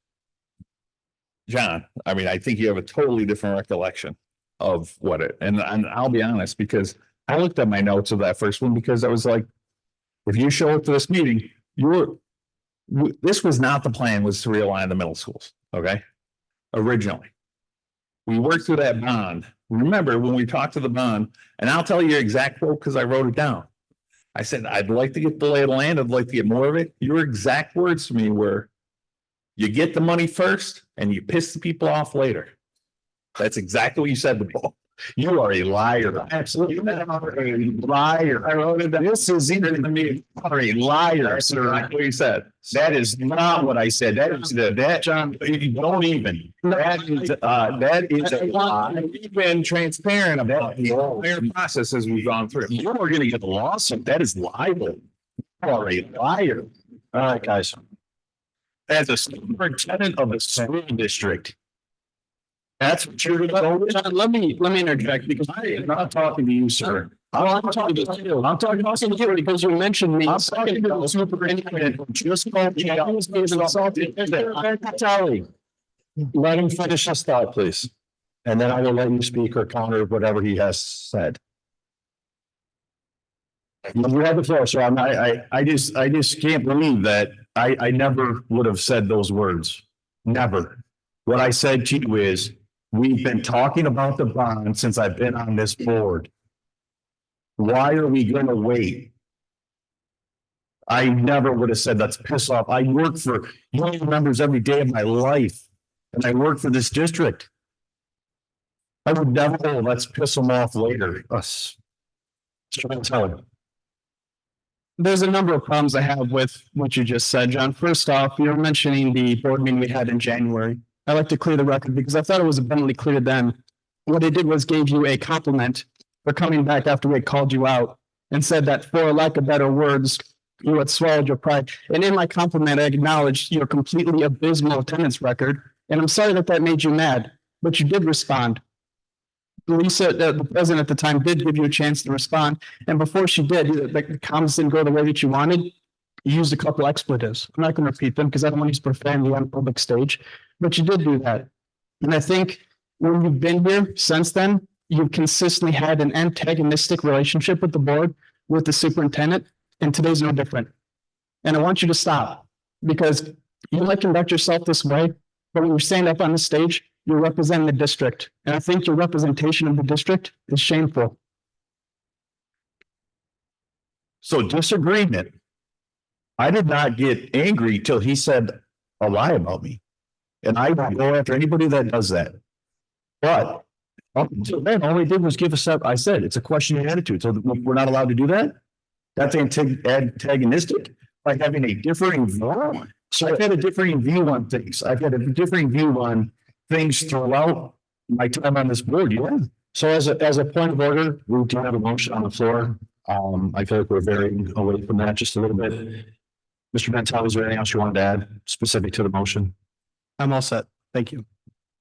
John, I mean, I think you have a totally different recollection of what it, and I'll be honest, because I looked at my notes of that first one because I was like, if you show up to this meeting, this was not the plan, was to realign the middle schools. Okay. Originally, we worked through that bond. Remember when we talked to the bond, and I'll tell you your exact quote because I wrote it down. I said, I'd like to get the lay of the land. I'd like to get more of it. Your exact words to me were, you get the money first and you piss the people off later. That's exactly what you said to me. You are a liar. Absolutely. You are a liar. I wrote it down. This is even to me. You are a liar, sir. Like what you said. That is not what I said. That is that, John. Don't even. That is a lie. We've been transparent about the entire process as we've gone through. You are going to get the lawsuit. That is libel. You are a liar. All right, guys. As a superintendent of a school district, That's what you're about. Let me interject because I am not talking to you, sir. I'm talking to you. I'm talking to you because you mentioned me. I'm talking to the superintendent. Just called me. I was being insulted. Tally. Let him finish his thought, please. And then I will let you speak or counter whatever he has said. you have the floor, so I just can't believe that I never would have said those words. Never. What I said to you is, we've been talking about the bond since I've been on this board. Why are we going to wait? I never would have said that's piss off. I work for union members every day of my life, and I work for this district. I would never, let's piss them off later. Us. Tell him. There's a number of problems I have with what you just said, John. First off, you're mentioning the board meeting we had in January. I like to clear the record because I thought it was abundantly clear then. What I did was gave you a compliment for coming back after we had called you out and said that for lack of better words, you had swallowed your pride. And in my compliment, I acknowledged your completely abysmal attendance record. And I'm sorry that that made you mad, but you did respond. Lisa, the president at the time, did give you a chance to respond. And before she did, the comments didn't go the way that you wanted. You used a couple expletives. I'm not going to repeat them because I don't want to use profanity on a public stage, but you did do that. And I think when you've been here since then, you've consistently had an antagonistic relationship with the board, with the superintendent, and today's no different. And I want you to stop because you might conduct yourself this way, but when you stand up on the stage, you're representing the district. And I think your representation of the district is shameful. So disagreement. I did not get angry till he said a lie about me. And I don't go after anybody that does that. But up until then, all they did was give us up. I said, it's a question of attitude. So we're not allowed to do that? That's antagonistic by having a differing view. So I've had a differing view on things. I've had a differing view on things throughout my time on this board. Yeah. So as a point of order, we do have a motion on the floor. I feel like we're veering away from that just a little bit. Mr. Bentel, is there anything else you wanted to add specific to the motion? I'm all set. Thank you.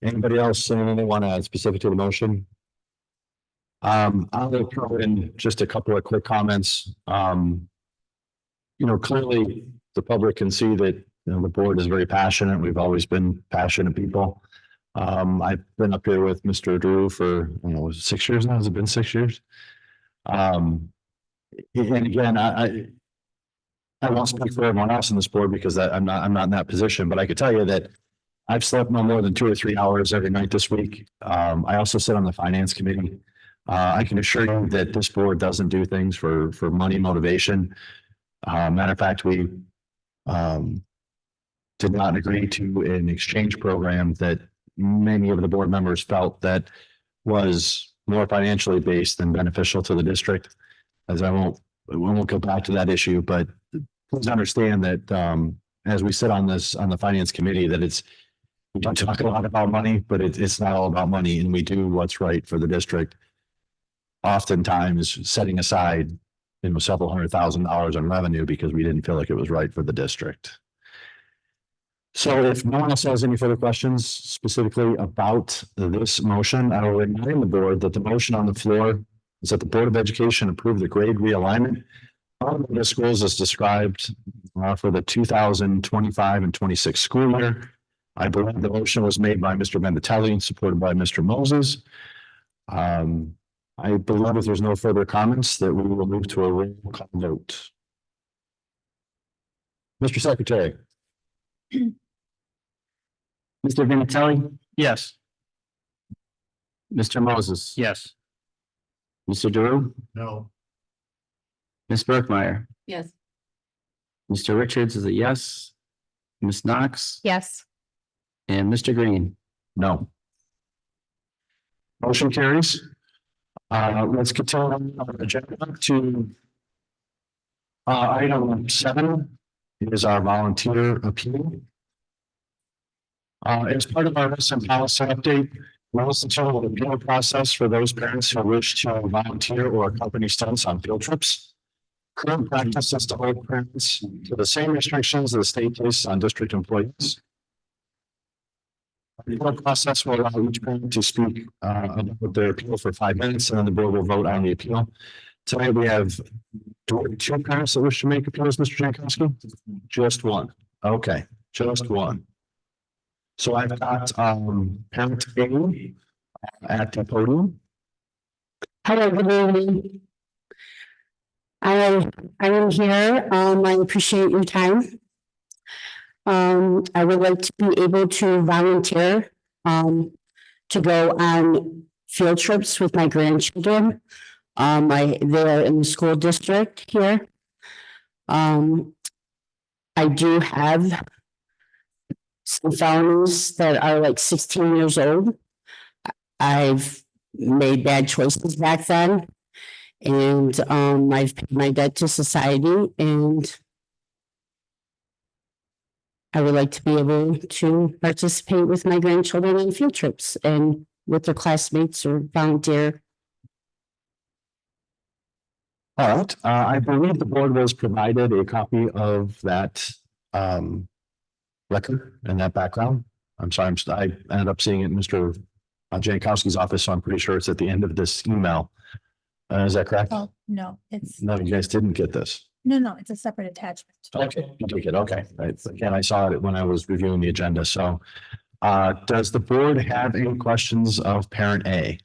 Anybody else, anything they want to add specific to the motion? I'll throw in just a couple of quick comments. Clearly the public can see that, the board is very passionate. We've always been passionate people. I've been up here with Mr. Drew for, 6 years now. Has it been 6 years? And again, I won't speak for everyone else in this board because I'm not in that position, but I could tell you that I've slept no more than 2 or 3 hours every night this week. I also sit on the finance committee. I can assure you that this board doesn't do things for money motivation. Matter of fact, we did not agree to an exchange program that many of the board members felt that was more financially based than beneficial to the district. As we won't go back to that issue, but please understand that as we sit on the finance committee, that we don't talk a lot about money, but it's not all about money, and we do what's right for the district. Oftentimes setting aside, several $100,000 in revenue because we didn't feel like it was right for the district. So if no one else has any further questions specifically about this motion, I will remind the board that the motion on the floor is that the Board of Education approve the grade realignment of the schools as described for the 2025 and 26 school year. I believe the motion was made by Mr. Venditelli and supported by Mr. Moses. I believe if there's no further comments that we will move to a roll call vote. Mr. Secretary. Mr. Vinatelli, Yes. Mr. Moses. Yes. Mr. Drew, No. Ms. Berkmeyer, Yes. Mr. Richards is a yes. Ms. Knox Yes. and Mr. Green. No. Motion carries. Let's continue our agenda to item 7 is our volunteer appeal. As part of our recent policy update, we also tell the appeal process for those parents who wish to volunteer or accompany students on field trips. Current practice is to hold parents to the same restrictions that the state places on district employees. The appeal process will allow each parent to speak about their appeal for 5 minutes, and then the board will vote on the appeal. Tonight we have 2 parents that wish to make appeals, Mr. Jankowski? Just one. Okay, just one. So I've got parent A at the podium. Hello, good evening. I am here. I appreciate your time. I would like to be able to volunteer to go on field trips with my grandchildren. They're in the school district here. I do have some felonies that are like 16 years old. I've made bad choices back then. And I've paid my debt to society, and I would like to be able to participate with my grandchildren on field trips and with their classmates or volunteer. All right, I believe the board was provided a copy of that record and that background. I'm sorry, I ended up seeing it in Mr. Jankowski's office, so I'm pretty sure it's at the end of this email. Is that correct? Oh, no, it's, No, you guys didn't get this. no, it's a separate attachment. Okay, you took it, okay. Again, I saw it when I was reviewing the agenda, so. Does the board have any questions of parent A?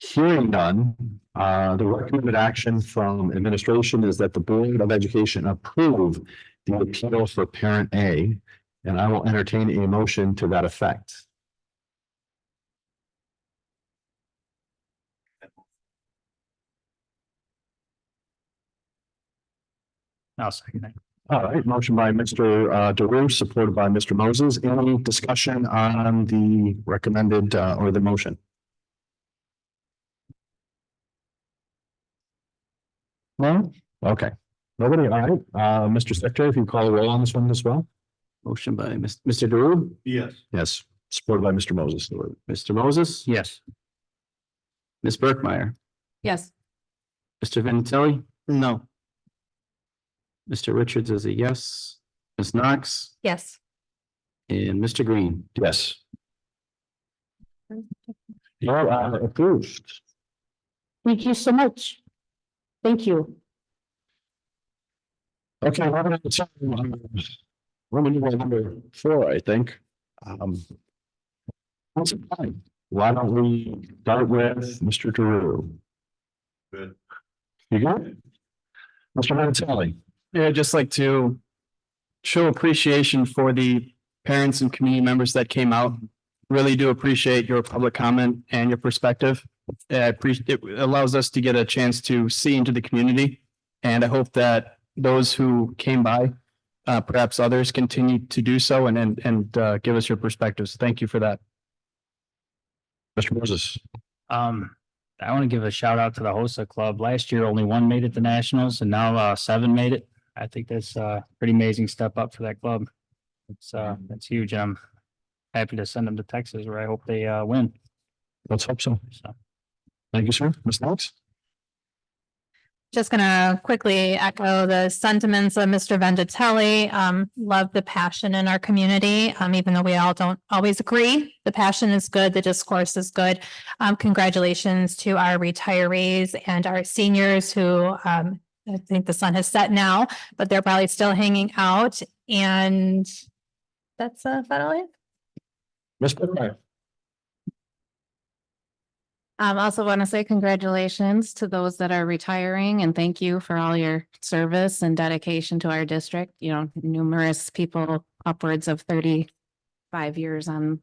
Hearing none, the recommended action from administration is that the Board of Education approve the appeal for parent A, and I will entertain a motion to that effect. I'll second that. All right, motion by Mr. DeRue, supported by Mr. Moses. Any discussion on the recommended or the motion? No? Okay. Nobody, all right. Mr. Secretary, if you call the roll on this one as well. Motion by Mr. DeRue, Yes. Yes, supported by Mr. Moses. Mr. Moses, Yes. Ms. Burkmeyer, Yes. Mr. Vinatelli? No. Mr. Richards is a yes. Ms. Knox Yes. and Mr. Green. Yes. You are approved. Thank you so much. Thank you. Okay, we're gonna tell Roman numeral number 4, I think. What's it time? Why don't we start with Mr. Drew? Good. You good? Mr. Vinatelli? Yeah, I'd just like to show appreciation for the parents and community members that came out. Really do appreciate your public comment and your perspective. I appreciate it allows us to get a chance to see into the community. And I hope that those who came by, perhaps others continue to do so and give us your perspectives. Thank you for that. Mr. Moses? I want to give a shout out to the HOSA club. Last year, only one made it to nationals and now 7 made it. I think that's a pretty amazing step up for that club. That's huge. I'm happy to send them to Texas where I hope they win. Let's hope so. Thank you, sir. Ms. Knox? Just gonna quickly echo the sentiments of Mr. Vendatelli. Love the passion in our community, even though we all don't always agree. The passion is good, the discourse is good. Congratulations to our retirees and our seniors who, I think the sun has set now, but they're probably still hanging out. And that's about all I have. Ms. Burkmeyer? Also want to say congratulations to those that are retiring and thank you for all your service and dedication to our district. You know, numerous people upwards of 35 years on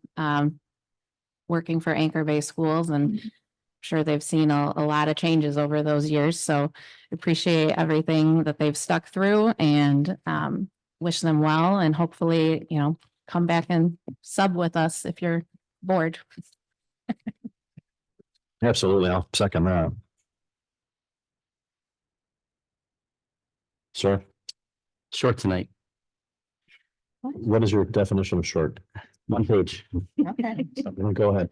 working for Anchor Bay Schools, and I'm sure they've seen a lot of changes over those years. So appreciate everything that they've stuck through and wish them well, and hopefully, you know, come back and sub with us if you're bored. Absolutely. I'll second that. Sir, Short tonight, what is your definition of short? 1 page. Okay. Go ahead.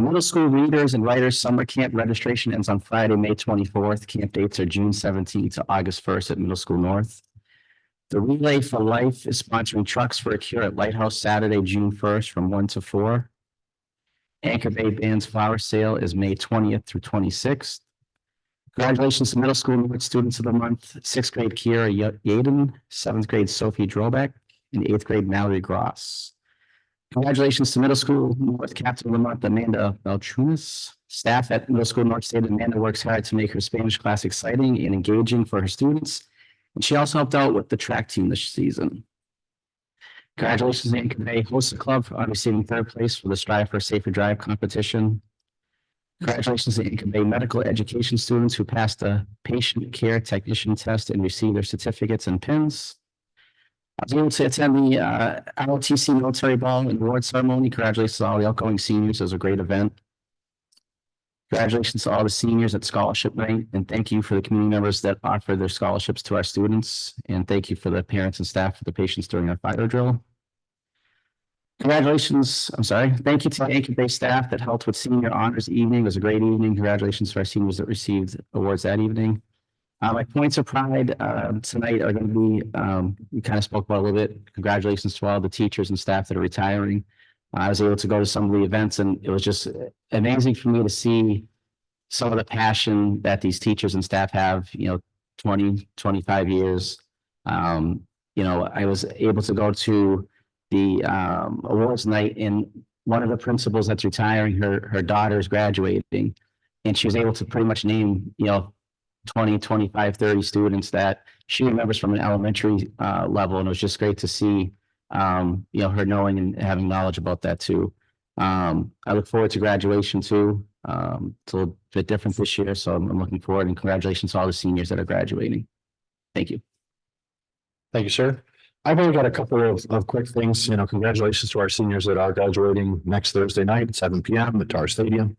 Middle school readers and writers summer camp registration ends on Friday, May 24th. Camp dates are June 17th to August 1st at Middle School North. The Relay for Life is sponsoring Trucks for a Cure at Lighthouse Saturday, June 1st from 1 to 4. Anchor Bay Band's flower sale is May 20th through 26th. Congratulations to middle school North students of the month: 6th grade Kiera Yaden, 7th grade Sophie Drobeck, and 8th grade Mallory Gross. Congratulations to middle school North captain of the month Amanda Beltrunas. Staff at Middle School North stated Amanda works hard to make her Spanish class exciting and engaging for her students, and she also helped out with the track team this season. Congratulations to Anchor Bay HOSA Club on receiving 3rd place for the Strive for a Safer Drive competition. Congratulations to Anchor Bay medical education students who passed the patient care technician test and received their certificates and pins. I was able to attend the ROTC Military Ball and Award Ceremony. Congratulations to all the outgoing seniors. It was a great event. Congratulations to all the seniors at Scholarship Night, and thank you for the community members that offer their scholarships to our students. And thank you for the parents and staff for the patience during our fire drill. Congratulations, I'm sorry. Thank you to the Anchor Bay staff that helped with senior honors evening. It was a great evening. Congratulations to our seniors that received awards that evening. My points of pride tonight are going to be, we kind of spoke about a little bit. Congratulations to all the teachers and staff that are retiring. I was able to go to some of the events, and it was just amazing for me to see some of the passion that these teachers and staff have, 20, 25 years. I was able to go to the awards night, and one of the principals that's retiring, her daughter is graduating, and she was able to pretty much name, 20, 25, 30 students that she remembers from an elementary level. And it was just great to see, her knowing and having knowledge about that too. I look forward to graduation too. It's a little bit different this year, so I'm looking forward, and congratulations to all the seniors that are graduating. Thank you. Thank you, sir. I've only got a couple of quick things. Congratulations to our seniors that are graduating next Thursday night at 7 p.m. at Tar Stadium.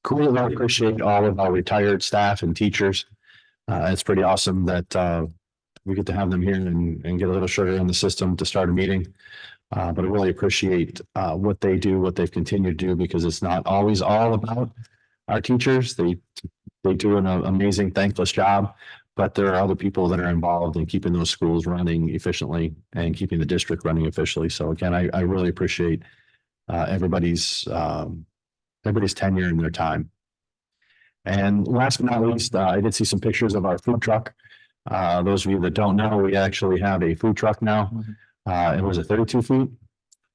Cool. I appreciate all of our retired staff and teachers. It's pretty awesome that we get to have them here and get a little sugar in the system to start a meeting. But I really appreciate what they do, what they've continued to do, because it's not always all about our teachers. They do an amazing, thankless job, but there are other people that are involved in keeping those schools running efficiently and keeping the district running efficiently. So again, I really appreciate everybody's tenure and their time. And last but not least, I did see some pictures of our food truck. Those of you that don't know, we actually have a food truck now. It was a 32 feet.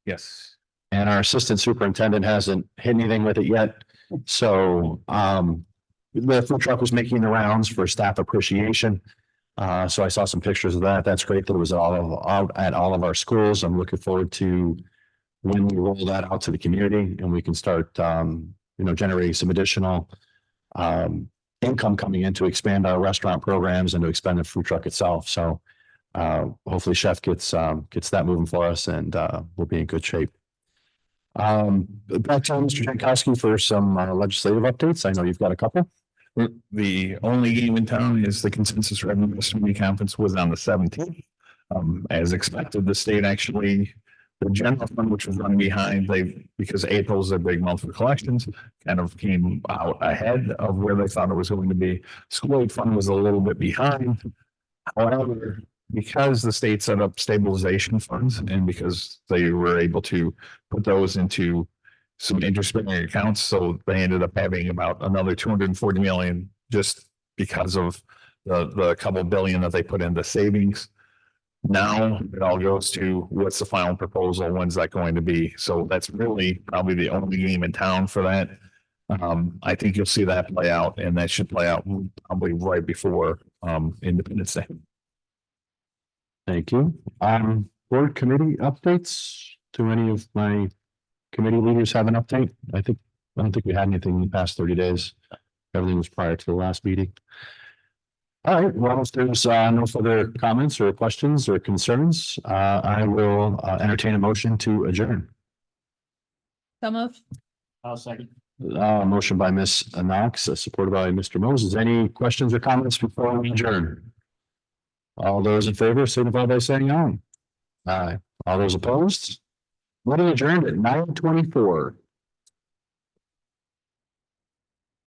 Yes. And our assistant superintendent hasn't hit anything with it yet. So the food truck was making the rounds for staff appreciation. So I saw some pictures of that. That's great that it was all out at all of our schools. I'm looking forward to when we roll that out to the community and we can start, generating some additional income coming in to expand our restaurant programs and to expand the food truck itself. So hopefully Chef gets that moving for us, and we'll be in good shape. Back to Mr. Jankowski for some legislative updates. I know you've got a couple. The only game in town is the consensus revenue estimate conference was on the 17th. As expected, the state actually, the general fund, which was running behind, because April's a big month for collections, kind of came out ahead of where they thought it was going to be. School aid fund was a little bit behind. However, because the state set up stabilization funds and because they were able to put those into some interest-bearing accounts, so they ended up having about another 240 million just because of the couple billion that they put into savings. Now it all goes to what's the final proposal? When's that going to be? So that's really probably the only game in town for that. I think you'll see that play out, and that should play out probably right before Independence Day. Thank you. Board committee updates. Do any of my committee leaders have an update? I don't think we had anything in the past 30 days. Everything was prior to the last meeting. All right. Well, if there's no further comments or questions or concerns, I will entertain a motion to adjourn. So moved. I'll second. Motion by Ms. Knox, supported by Mr. Moses. Any questions or comments before we adjourn? All those in favor signify by saying aye. Aye. All those opposed? Meeting adjourned at 9:24.